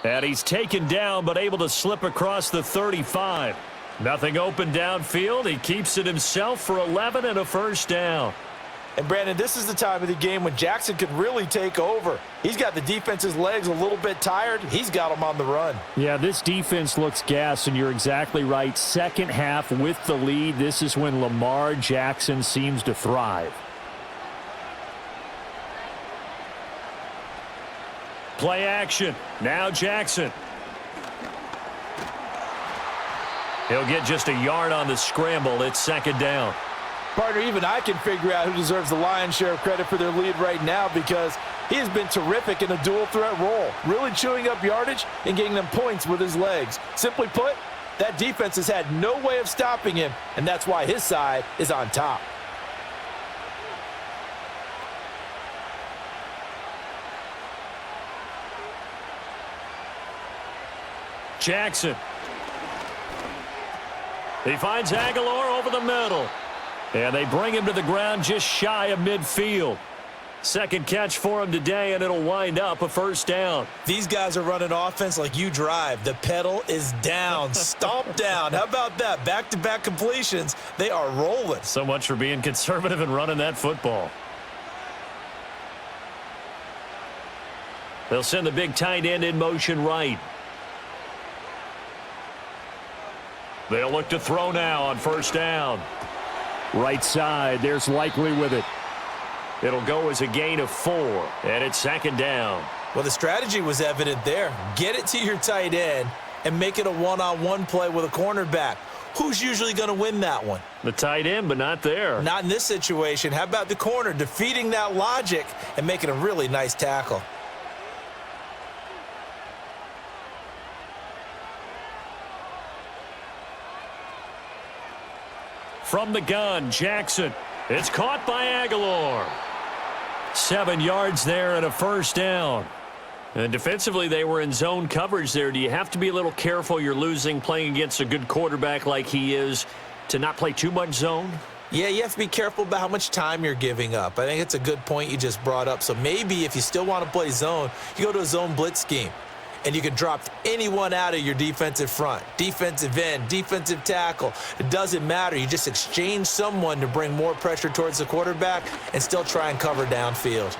And he's taken down, but able to slip across the 35. Nothing open downfield. He keeps it himself for 11 and a 1st down. And, Brandon, this is the time of the game when Jackson could really take over. He's got the defense's legs a little bit tired. He's got them on the run. Yeah, this defense looks gassed, and you're exactly right. 2nd half with the lead. This is when Lamar Jackson seems to thrive. Play action. Now Jackson. He'll get just a yard on the scramble. It's 2nd down. Partner, even I can figure out who deserves the lion's share of credit for their lead right now, because he has been terrific in a dual threat role, really chewing up yardage and getting them points with his legs. Simply put, that defense has had no way of stopping him, and that's why his side is on top. Jackson. He finds Aguilar over the middle. And they bring him to the ground just shy of midfield. 2nd catch for him today, and it'll wind up a 1st down. These guys are running offense like you drive. The pedal is down, stomp down. How about that? Back-to-back completions. They are rolling. So much for being conservative and running that football. They'll send the big tight end in motion right. They'll look to throw now on 1st down. Right side, there's Likely with it. It'll go as a gain of 4, and it's 2nd down. Well, the strategy was evident there. Get it to your tight end and make it a one-on-one play with a cornerback. Who's usually going to win that one? The tight end, but not there. Not in this situation. How about the corner defeating that logic and making a really nice tackle? From the gun, Jackson. It's caught by Aguilar. 7 yards there and a 1st down. And defensively, they were in zone coverage there. Do you have to be a little careful? You're losing playing against a good quarterback like he is to not play too much zone? Yeah, you have to be careful about how much time you're giving up. I think it's a good point you just brought up. So maybe if you still want to play zone, you go to a zone blitz scheme. And you can drop anyone out of your defensive front, defensive end, defensive tackle. It doesn't matter. You just exchange someone to bring more pressure towards the quarterback and still try and cover downfield.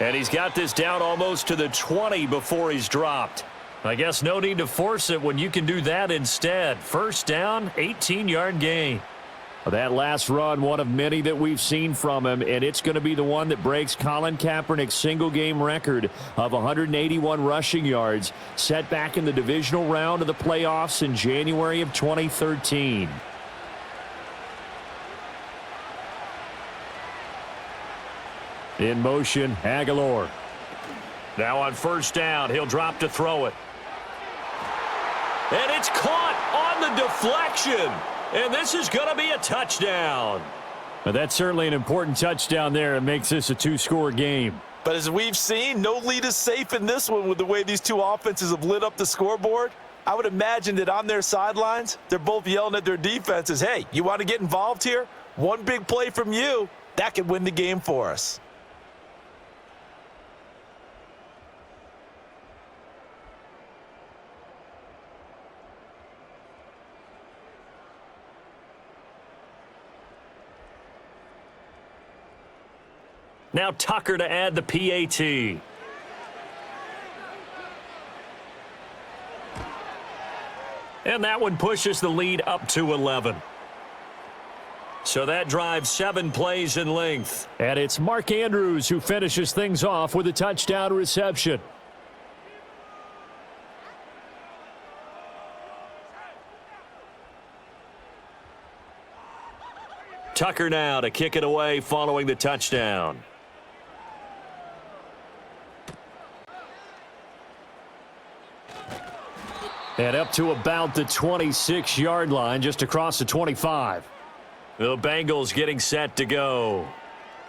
And he's got this down almost to the 20 before he's dropped. I guess no need to force it when you can do that instead. First down, 18-yard gain. That last run, one of many that we've seen from him, and it's going to be the one that breaks Colin Kaepernick's single-game record of 181 rushing yards, set back in the divisional round of the playoffs in January of 2013. In motion, Aguilar. Now on first down, he'll drop to throw it. And it's caught on the deflection. And this is going to be a touchdown. Well, that's certainly an important touchdown there. It makes this a two-score game. But as we've seen, no lead is safe in this one with the way these two offenses have lit up the scoreboard. I would imagine that on their sidelines, they're both yelling at their defenses, hey, you want to get involved here? One big play from you, that could win the game for us. Now Tucker to add the PAT. And that one pushes the lead up to 11. So that drives 7 plays in length. And it's Mark Andrews who finishes things off with a touchdown reception. Tucker now to kick it away following the touchdown. And up to about the 26-yard line, just across the 25. The Bengals getting set to go.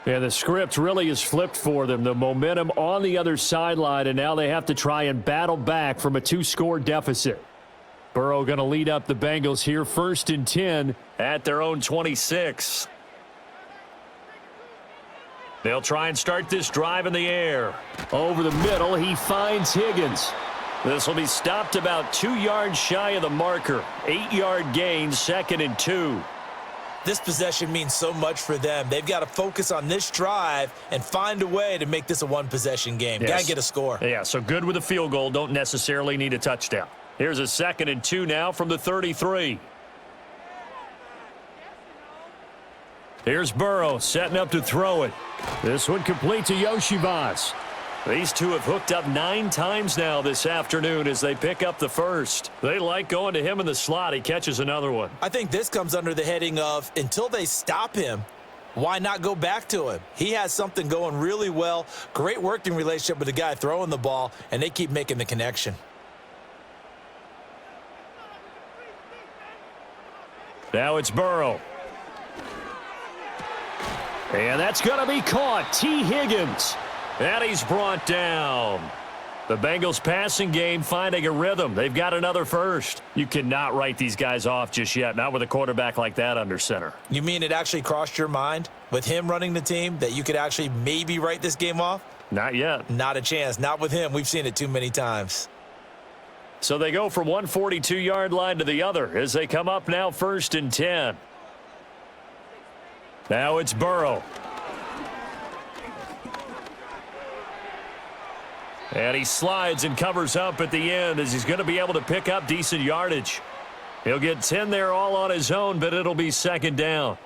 And the script really is flipped for them. The momentum on the other sideline, and now they have to try and battle back from a 2-score deficit. Burrow going to lead up the Bengals here, 1st and 10 at their own 26. They'll try and start this drive in the air. Over the middle, he finds Higgins. This will be stopped about 2 yards shy of the marker. 8-yard gain, 2nd and 2. This possession means so much for them. They've got to focus on this drive and find a way to make this a one-possession game. Yes. Got to get a score. Yeah, so good with a field goal. Don't necessarily need a touchdown. Here's a 2nd and 2 now from the 33. Here's Burrow setting up to throw it. This one complete to Yoshivas. These two have hooked up 9 times now this afternoon as they pick up the first. They like going to him in the slot. He catches another one. I think this comes under the heading of until they stop him, why not go back to him? He has something going really well. Great working relationship with the guy throwing the ball, and they keep making the connection. Now it's Burrow. And that's going to be caught. T. Higgins. And he's brought down. The Bengals passing game finding a rhythm. They've got another first. You cannot write these guys off just yet, not with a quarterback like that under center. You mean it actually crossed your mind with him running the team that you could actually maybe write this game off? Not yet. Not a chance. Not with him. We've seen it too many times. So they go from one 42-yard line to the other as they come up now 1st and 10. Now it's Burrow. And he slides and covers up at the end as he's going to be able to pick up decent yardage. He'll get 10 there all on his own, but it'll be 2nd down.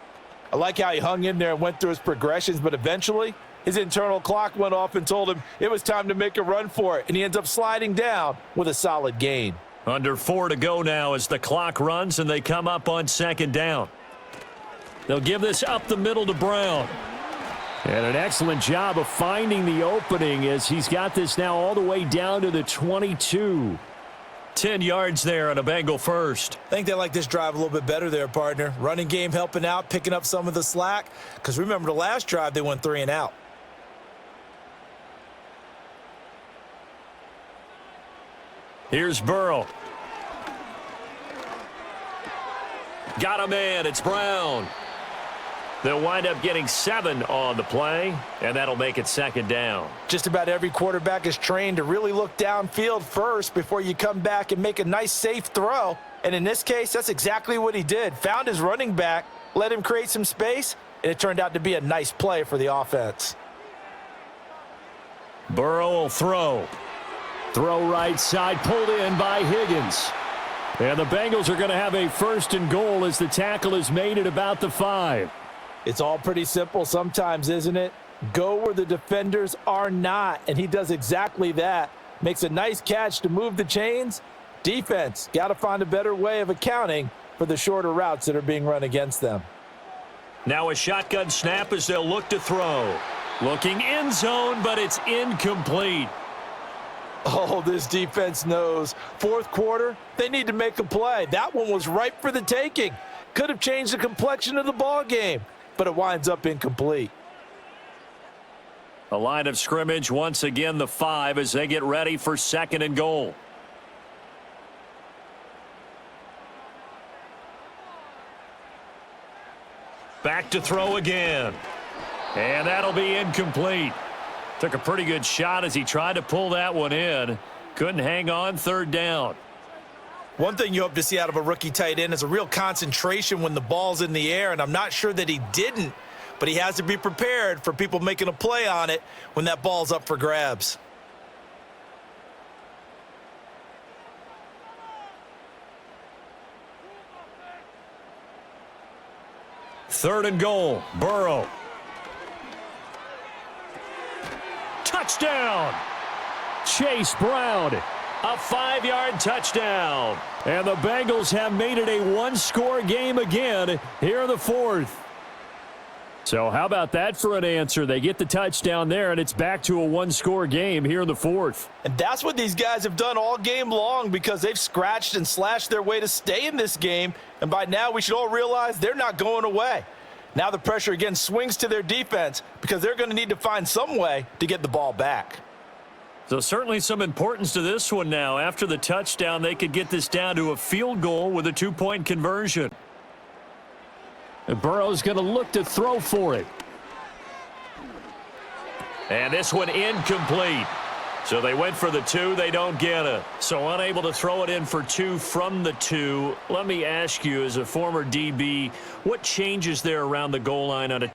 I like how he hung in there and went through his progressions, but eventually his internal clock went off and told him it was time to make a run for it, and he ends up sliding down with a solid gain. Under 4 to go now as the clock runs and they come up on 2nd down. They'll give this up the middle to Brown. And an excellent job of finding the opening as he's got this now all the way down to the 22. 10 yards there on a Bengal first. I think they like this drive a little bit better there, partner. Running game helping out, picking up some of the slack. Because remember the last drive, they went 3 and out. Here's Burrow. Got him in. It's Brown. They'll wind up getting 7 on the play, and that'll make it 2nd down. Just about every quarterback is trained to really look downfield first before you come back and make a nice, safe throw. And in this case, that's exactly what he did. Found his running back, let him create some space, and it turned out to be a nice play for the offense. Burrow will throw. Throw right side, pulled in by Higgins. And the Bengals are going to have a 1st and goal as the tackle is made at about the 5. It's all pretty simple sometimes, isn't it? Go where the defenders are not, and he does exactly that. Makes a nice catch to move the chains. Defense, got to find a better way of accounting for the shorter routes that are being run against them. Now a shotgun snap as they'll look to throw. Looking end zone, but it's incomplete. Oh, this defense knows. 4th quarter, they need to make a play. That one was ripe for the taking. Could have changed the complexion of the ball game, but it winds up incomplete. A line of scrimmage, once again the 5 as they get ready for 2nd and goal. Back to throw again. And that'll be incomplete. Took a pretty good shot as he tried to pull that one in. Couldn't hang on, 3rd down. One thing you hope to see out of a rookie tight end is a real concentration when the ball's in the air, and I'm not sure that he didn't, but he has to be prepared for people making a play on it when that ball's up for grabs. Third and goal, Burrow. Touchdown! Chase Brown, a 5-yard touchdown. And the Bengals have made it a one-score game again here in the 4th. So how about that for an answer? They get the touchdown there, and it's back to a one-score game here in the 4th. And that's what these guys have done all game long because they've scratched and slashed their way to stay in this game. And by now, we should all realize they're not going away. Now the pressure again swings to their defense because they're going to need to find some way to get the ball back. So certainly some importance to this one now. After the touchdown, they could get this down to a field goal with a 2-point conversion. And Burrow's going to look to throw for it. And this one incomplete. So they went for the 2. They don't get it. So unable to throw it in for 2 from the 2. Let me ask you, as a former DB, what changes there around the goal line on a